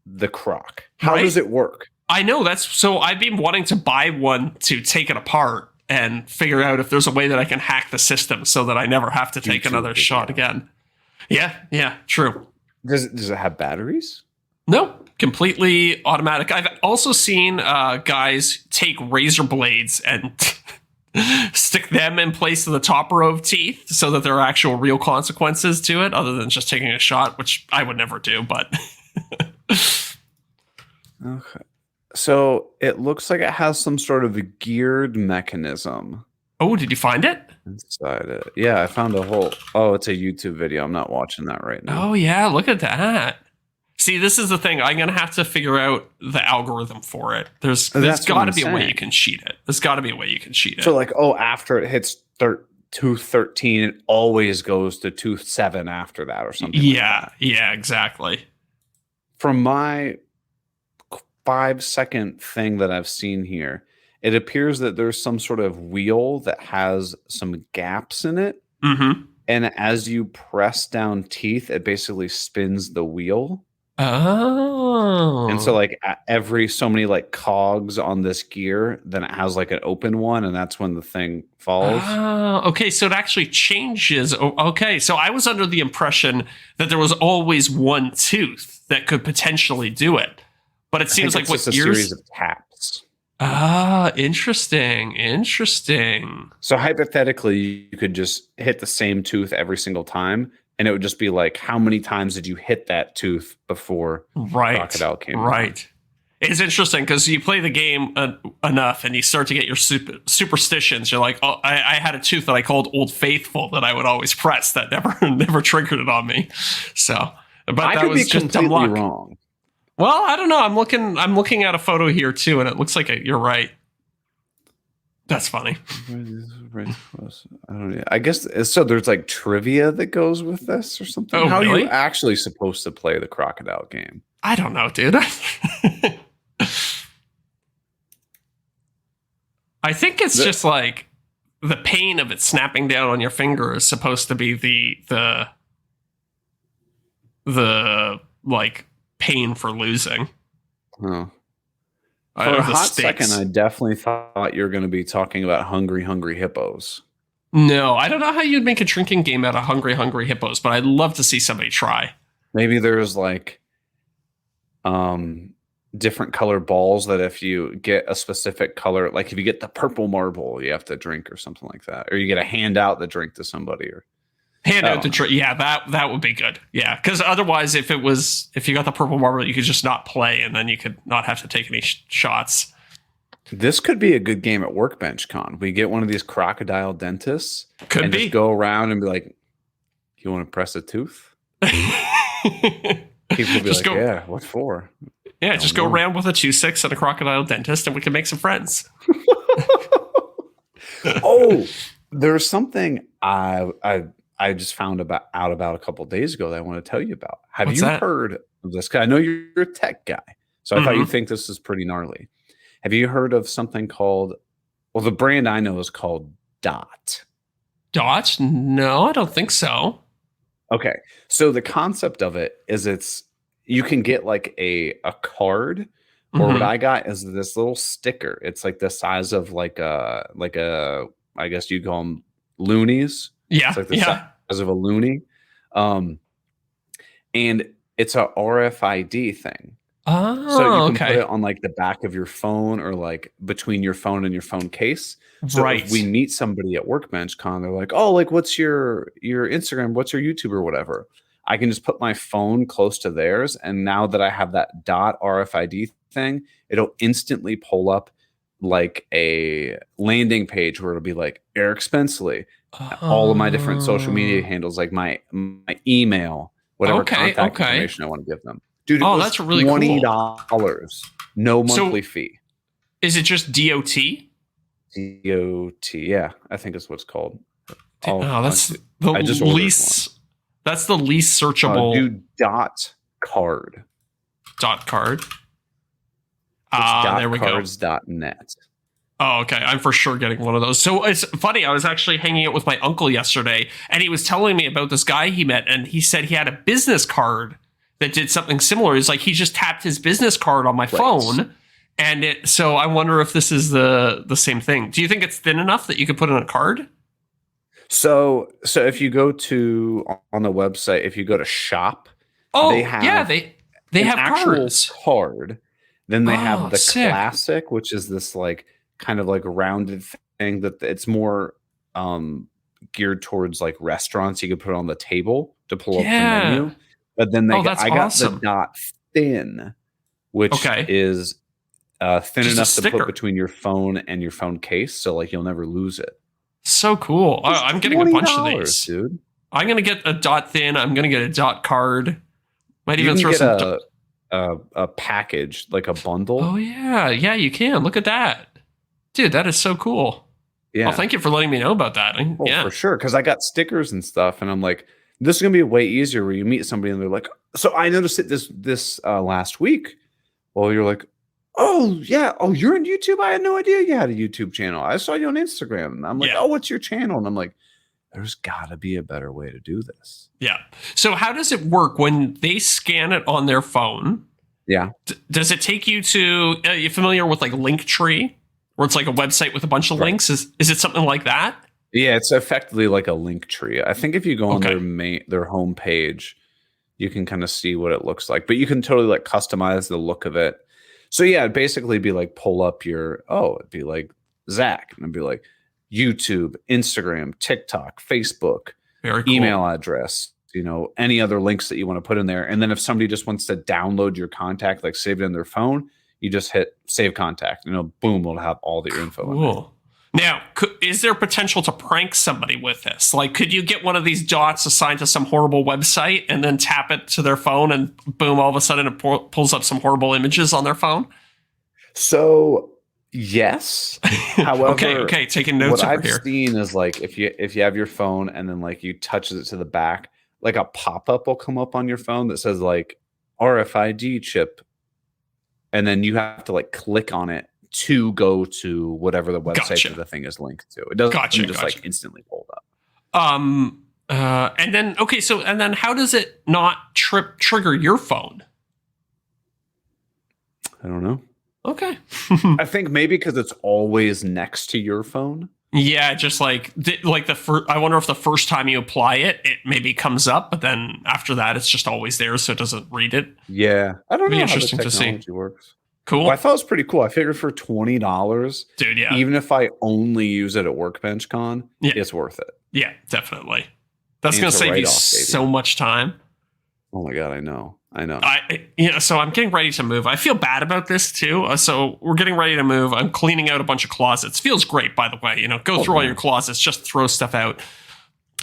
the croc. How does it work? I know so I've been wanting to buy one to take it apart and figure out if there's a way that I can hack the system so that I never have to take another shot again. Yeah, true. Does it have batteries? No, completely automatic. I've also seen guys take razor blades and stick them in place of the top row of teeth so that there are actual real consequences to it other than just taking a shot, which I would never do, but Okay. So it looks like it has some sort of a geared mechanism oh, did you find it? inside it. Yeah, I found a whole. Oh, it's a YouTube video. I'm not watching that right now. Oh yeah, look at that. See, this is the thing. I'm gonna have to figure out the algorithm for it. There's That's what got to I'm be a way saying. you can cheat it. There's got to be a way you can cheat it. So like, oh, after it hits tooth 13, it always goes to tooth 7 after that, or something. like Yeah, that. yeah, exactly. From my 5-second thing that I've seen here, it appears that there's some sort of wheel that has some gaps in it. Mm-hmm. And as you press down teeth, it basically spins the wheel. Oh. And so like every so many like cogs on this gear, then it has like an open one, and that's when the thing falls. Oh, okay. So it actually changes. Okay. So I was under the impression that there was always one tooth that could potentially do it. But it seems like it's what just a yours. series of taps. Ah, interesting. Interesting. So hypothetically, you could just hit the same tooth every single time, and it would just be like, how many times did you hit that tooth before Right. Crocodile came out? Right. It's interesting because you play the game enough and you start to get your superstitions. You're like, oh, I had a tooth that I called Old Faithful that I would always press that never triggered it on me. So, but I that could was be just dumb completely luck. wrong. Well, I don't know. I'm looking at a photo here too, and it looks like you're right. That's funny. I don't know. I guess so. There's like trivia that goes with this or something. Oh, How are really? you actually supposed to play the Crocodile game? I don't know, dude. I think it's just like the pain of it snapping down on your finger is supposed to be the like pain for losing. Oh. I For don't a know, the hot stakes. second, I definitely thought you were going to be talking about Hungry Hungry Hippos. No, I don't know how you'd make a drinking game out of Hungry Hungry Hippos, but I'd love to see somebody try. Maybe there's like different color balls that if you get a specific color, like if you get the purple marble, you have to drink or something like that, or you get a handout the drink to somebody, or Hand out the drink. Yeah, that would be good. Yeah, because otherwise, if you got the purple marble, you could just not play, and then you could not have to take any shots. this could be a good game at Workbench Con. We get one of these crocodile dentists Could and be. just go around and be like, "You want to press a tooth?" People will be Just like, go- "Yeah, what for?" Yeah, just go around with a 2-6 and a crocodile dentist, and we can make some friends. Oh, there's something I just found out about a couple days ago that I want to tell you about. Have What's you that? heard of this guy? I know you're a tech guy, so I thought Mhm. you'd think this is pretty gnarly. Have you heard of something called? Well, the brand I know is called Dot. Dot? No, I don't think so. Okay, so the concept of it is you can get like a card, or what Mhm. I got is this little sticker. It's like the size of like a I guess you'd call them loonies. Yeah, It's like the yeah. size of a loony. And it's a RFID thing. Oh, So you can okay. put it on like the back of your phone or like between your phone and your phone case. So Right. if we meet somebody at Workbench Con, they're like, "Oh, like what's your Instagram? What's your YouTube or whatever?" I can just put my phone close to theirs, and now that I have that dot RFID thing, it'll instantly pull up like a landing page where it'll be like Eric Spenceley, all of my different social media handles, like my email, whatever Okay, contact okay. information I want to give them. Dude, it Oh, was that's really cool. $20, no So- monthly fee. Is it just DOT? DOT, yeah, I think it's what's called. Oh, that's I the just ordered least. That's the least searchable do dot card. dot card. It's There we go. dotcards.net. Oh, okay. I'm for sure getting one of those. So it's funny. I was actually hanging out with my uncle yesterday, and he was telling me about this guy he met, and he said he had a business card that did something similar. It's like he just tapped his business card on my phone, and it. So I wonder if this is the same thing. Do you think it's thin enough that you could put in a card? So if you go to on the website, if you go to shop, Oh, they have yeah. They an have actual cards. card. Then they Oh, have the sick. classic, which is this like kind of like rounded that it's more geared towards like restaurants. You could put it on the table to pull up the Yeah. menu. But then Oh, that's I got the awesome. dot thin, which Okay. is thin Just a enough to put sticker. between your phone and your phone case, so like you'll never lose it. So cool. It's I'm getting a bunch of $20, these. dude. I'm going to get a dot thin. I'm going to get a dot card. Might You even can throw get some. a package, like a bundle. Oh, yeah. Yeah, you can. Look at that. Dude, that is so cool. Yeah. Well, thank you for letting me know about that. Oh, Yeah. for sure. Because I got stickers and stuff, and I'm like, this is gonna be way easier where you meet somebody and they're like, so I noticed it this last week. Well, you're like, oh yeah, oh you're on YouTube. I had no idea you had a YouTube channel. I saw you on Instagram. And I'm like, Yeah. oh, what's your channel? And I'm like, there's got to be a better way to do this. Yeah. So how does it work when they scan it on their phone? Yeah. Does it take you to? Are you familiar with like Linktree, where it's like a website with a bunch of links? Is it something like that? Yeah, it's effectively like a link tree. I think if you go on Okay. their home page, you can kind of see what it looks like. But you can totally like customize the look of it. So yeah, it'd basically be like pull up it'd be like Zach, and it'd be like YouTube, Instagram, TikTok, Facebook, Very cool. email address, any other links that you want to put in there. And then if somebody just wants to download your contact, like save it in their phone, you just hit save contact. Boom, it'll have all the info. Cool. Now, is there potential to prank somebody with this? Like, could you get one of these dots assigned to some horrible website and then tap it to their phone and boom, all of a sudden it pulls up some horrible images on their phone? So, yes. However, okay, taking notes what over I've here. seen is like if you have your phone and then like you touch it to the back, like a pop-up will come up on your phone that says like RFID chip, and then you have to like click on it to go to whatever the website that the thing is linked to. It doesn't just like instantly pull up. And then how does it not trigger your phone? I don't know. Okay. I think maybe because it's always next to your phone. Yeah, just like I wonder if the first time you apply it, it maybe comes up, but then after that, it's just always there, so it doesn't read it. Yeah, I don't know how the interesting to see. technology works. Cool. Well, I thought it was pretty cool. I figured for $20, dude, yeah, even if I only use it at Workbench Con, it's worth it. Yeah, definitely. That's going to save you so much time. Oh my god, I know. So I'm getting ready to move. I feel bad about this too. So we're getting ready to move. I'm cleaning out a bunch of closets. Feels great, by the way. Go through all your closets, just throw stuff out.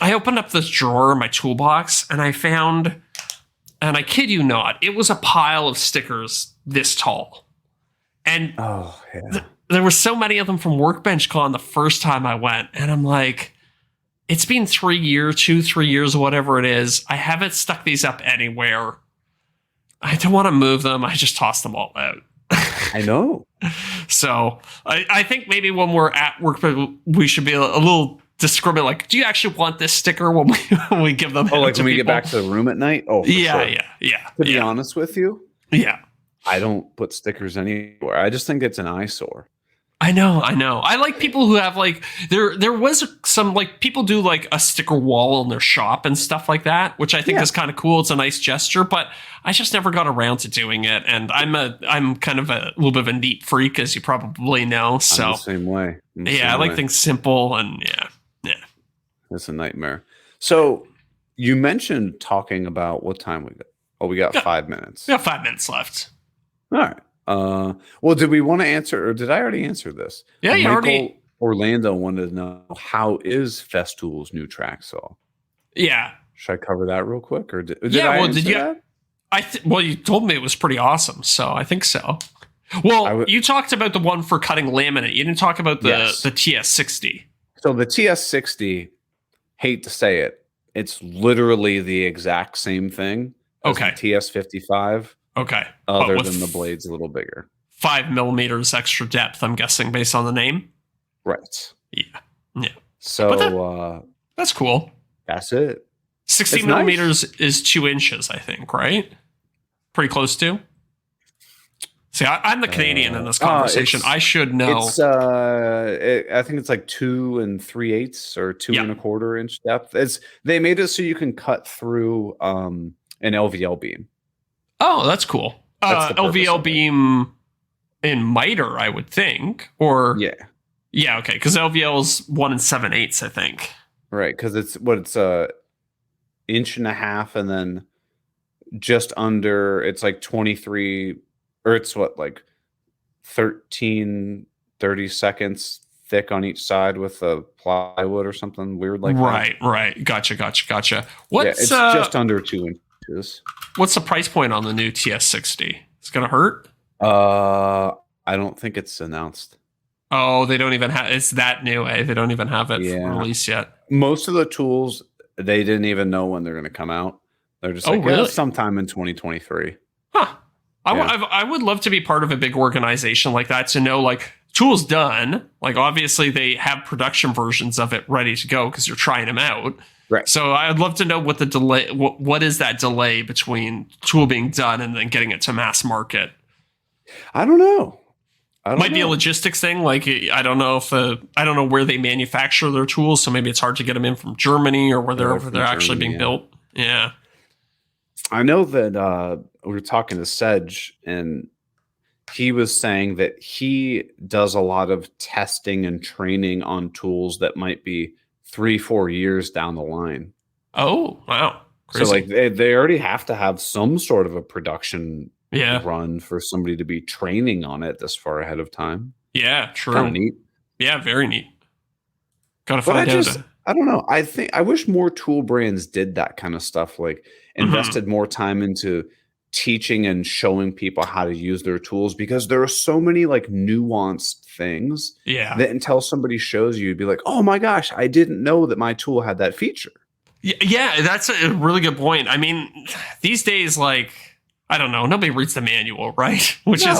I opened up this drawer in my toolbox and I found, and I kid you not, it was a pile of stickers this tall. And there were so many of them from Workbench Con the first time I went. And I'm like, it's been 3 years, whatever it is. I haven't stuck these up anywhere. I don't want to move them. I just tossed them all out. I know. So I think maybe when we're at work, we should be a little discriminate. Like, do you actually want this sticker when we give them? Oh, like when we get back to the room at night? Oh, yeah. To be honest with you, yeah, I don't put stickers anywhere. I just think it's an eyesore. I know. I like people who have like there was some like people do like a sticker wall in their shop and stuff like that, which I think is kind of cool. It's a nice gesture, but I just never got around to doing it. And I'm kind of a little bit of a neat freak, as you probably know. So I'm the same way. I like things simple and yeah. It's a nightmare. So you mentioned talking about what time we got. Oh, we got 5 minutes. We got 5 minutes left. All right. Well, did we want to answer, or did I already answer this? Yeah, you already. Orlando wanted to know, how is Festool's new track saw? Yeah. Should I cover that real quick, or did I did you? That? Well, you told me it was pretty awesome, so I think so. Well, you talked about the one for cutting laminate. You didn't talk about the TS60. So the TS60, hate to say it, it's literally the exact same thing as the TS55. Okay. Other than the blade's a little bigger. 5 millimeters extra depth, I'm guessing, based on the name. Right. Yeah. So that's cool. That's it. 60 millimeters is 2 inches, I think, right? Pretty close to. See, I'm the Canadian in this conversation. I should know. It's I think it's like 2 3/8 or 2 1/4 inch depth. They made it so you can cut through an LVL beam. Oh, that's cool. LVL beam in miter, I would think, or Yeah, okay, because LVL is 1 7/8, I think. Right, because it's a inch and a half, and then just under it's like 23, or it's what, like 13, 30 seconds thick on each side with a plywood or something weird like that. Right, right. Gotcha. Yeah, What's it's just under 2 inches. what's the price point on the new TS60? It's gonna hurt. Uh, I don't think it's announced. Oh, they don't even have. It's that new, eh? They don't even have it Yeah. released yet. Most of the tools, they didn't even know when they're going to come out. They're just Oh, like, yeah, really? sometime in 2023. Huh. Yeah. I would love to be part of a big organization like that to know, like, tools done. Like, obviously, they have production versions of it ready to go because you're trying them out. Right. So I'd love to know what the delay, what is that delay between tool being done and then getting it to mass market? I don't know. I don't Might be a know. logistics thing. Like, I don't know if I don't know where they manufacture their tools, so maybe it's hard to get them in from Germany or where they're actually being built. Yeah. I know that we were talking to Sedge, and he was saying that he does a lot of testing and training on tools that might be 3-4 years down the line. Oh, wow. Crazy. So like they already have to have some sort of a production Yeah. run for somebody to be training on it this far ahead of time. Yeah, true. Kind of neat. Yeah, very neat. Gotta But find out. I don't know. I wish more tool brands did that kind of stuff, like invested more time into teaching and showing people how to use their tools, because there are so many like nuanced things Yeah. that until somebody shows you, you'd be like, oh my gosh, I didn't know that my tool had that feature. Yeah, that's a really good point. I mean, these days, like, I don't know, nobody reads the manual, right? Which is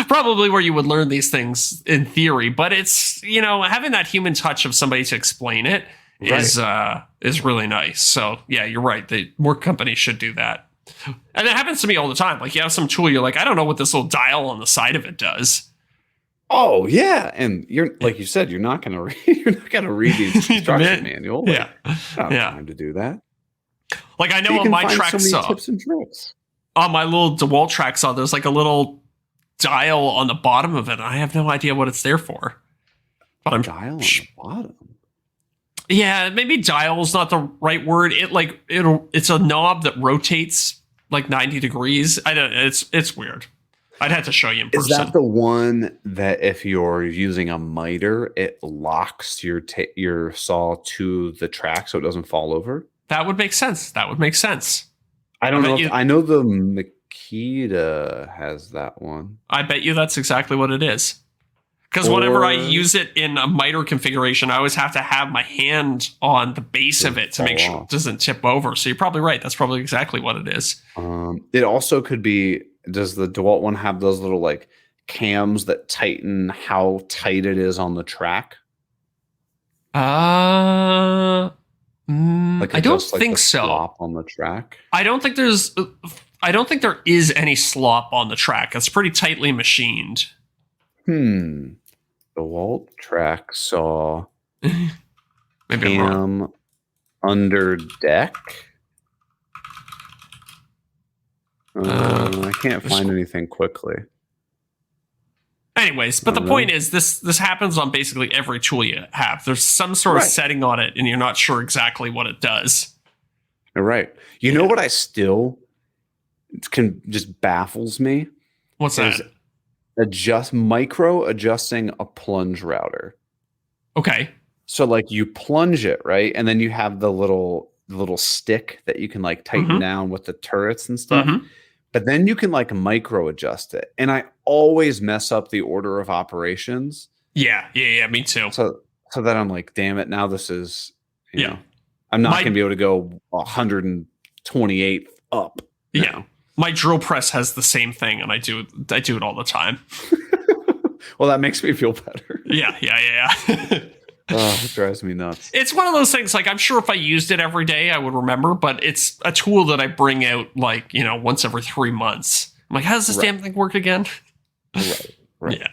probably where you would learn these things in theory. But it's, having that human touch of somebody to explain it is really nice. So yeah, you're right. More companies should do that. And it happens to me all the time. Like, you have some tool, you're like, I don't know what this little dial on the side of it does. Oh yeah, and you're like you said, you're not gonna read the instruction manual. Like, Yeah, I don't have time to do that. Like, I know you on my find track so many saw, tips and tricks. on my little DeWalt track saw, there's like a little dial on the bottom of it. I have no idea what it's there for. But I'm dial on the bottom. Yeah, maybe dial is not the right word. It's a knob that rotates like 90 degrees. I don't. It's weird. I'd have to show you in person. Is that the one that if you're using a miter, it locks your saw to the track so it doesn't fall over? That would make sense. I don't know. I know the Makita has that one. I bet you that's exactly what it is. Because whenever I use it in a miter configuration, I always have to have my hand on the base of it to make sure it doesn't tip over. So you're probably right. That's probably exactly what it is. It also could be, does the DeWalt one have those little like cams that tighten how tight it is on the track? I don't think so. Slop on the track. I don't think there is any slop on the track. It's pretty tightly machined. DeWalt track saw Maybe cam under deck. I can't find anything quickly. Anyways, but the point is, this happens on basically every tool you have. There's some sort of setting on it, and you're not sure exactly what it does. Right. You know what I still just baffles me? What's that? Micro adjusting a plunge router. Okay. So like you plunge it, right? And then you have the little stick that you can like tighten down with the turrets and stuff. But then you can like micro adjust it. And I always mess up the order of operations. Yeah, me too. So that I'm like, damn it, now this is, you know, I'm not going to be able to go 128 up. Yeah. My drill press has the same thing, and I do it all the time. Well, that makes me feel better. Yeah. Oh, it drives me nuts. It's one of those things, like, I'm sure if I used it every day, I would remember, but it's a tool that I bring out, like, once every 3 months. I'm like, how does this damn thing work again? Right. Yeah.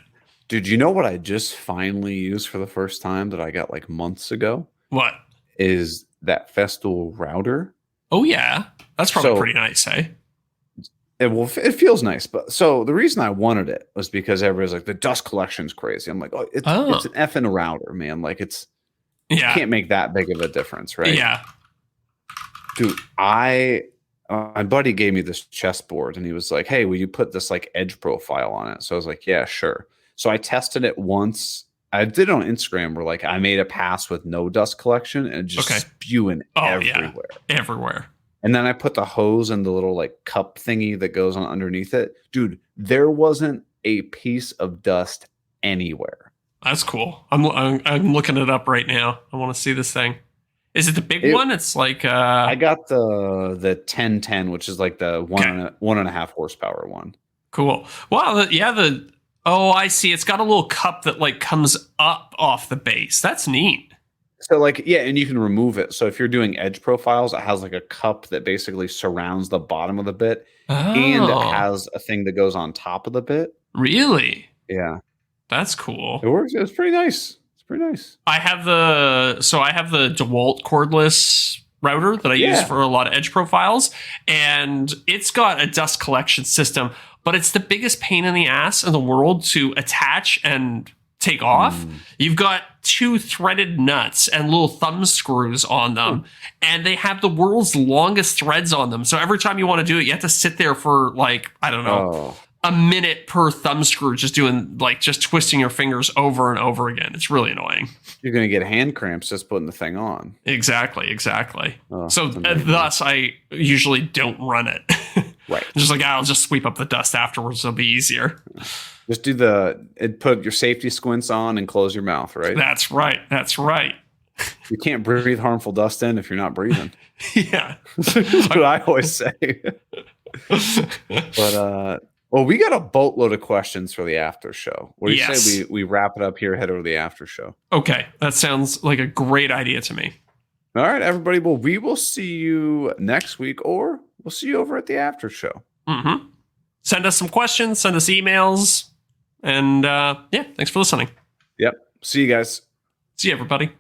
Dude, you know what I just finally used for the first time that I got like months ago? What? Is that Festool router. Oh, yeah. That's probably pretty nice, eh? it feels nice, but so the reason I wanted it was because everybody's like the dust collection's crazy. I'm like, oh, it's Oh, an effing router, man. Like you yeah, can't make that big of a difference, right? yeah. Dude, I my buddy gave me this chessboard and he was like, "Hey, will you put this like edge profile on it?" So I was like, "Yeah, sure." So I tested it once. I did it on Instagram where like I made a pass with no dust collection and just Okay. spewing Oh, yeah. everywhere. Everywhere. And then I put the hose in the little like cup thingy that goes on underneath it. Dude, there wasn't a piece of dust anywhere. That's cool. I'm looking it up right now. I want to see this thing. Is it the big It one? It's like I got the 1010, which is like the okay, 1.5 horsepower one. cool. Wow, the oh, I see. It's got a little cup that like comes up off the base. That's neat. So like yeah, and you can remove it. So if you're doing edge profiles, it has like a cup that basically surrounds the bottom of the bit, and it Oh, has a thing that goes on top of the bit. really? Yeah, That's it cool. works. It's pretty nice. It's pretty nice. I have the DeWalt cordless router that I use Yeah. for a lot of edge profiles, and it's got a dust collection system, but it's the biggest pain in the ass in the world to attach and take off. Mm. You've got two threaded nuts and little thumb screws on them, and they have the world's longest threads on them. So every time you want to do it, you have to sit there for like, I don't know, Oh, a minute per thumb screw, just doing like just twisting your fingers over and over again. It's really annoying. you're gonna get hand cramps just putting the thing on. Exactly. Oh, So that's amazing. thus, I usually don't run it. Right. Just like I'll just sweep up the dust afterwards. It'll be easier. Just put your safety squints on and close your mouth, right? That's right. That's right. You can't breathe harmful dust in if you're not breathing. Yeah. That's what I always say. But well, we got a boatload of questions for the after show. What do you Yes. say we wrap it up here, head over to the after show? Okay. That sounds like a great idea to me. All right, everybody. Well, we will see you next week, or we'll see you over at the after show. Mm-hmm. Send us some questions. Send us emails. And yeah, thanks for listening. Yep. See you guys. See you, everybody.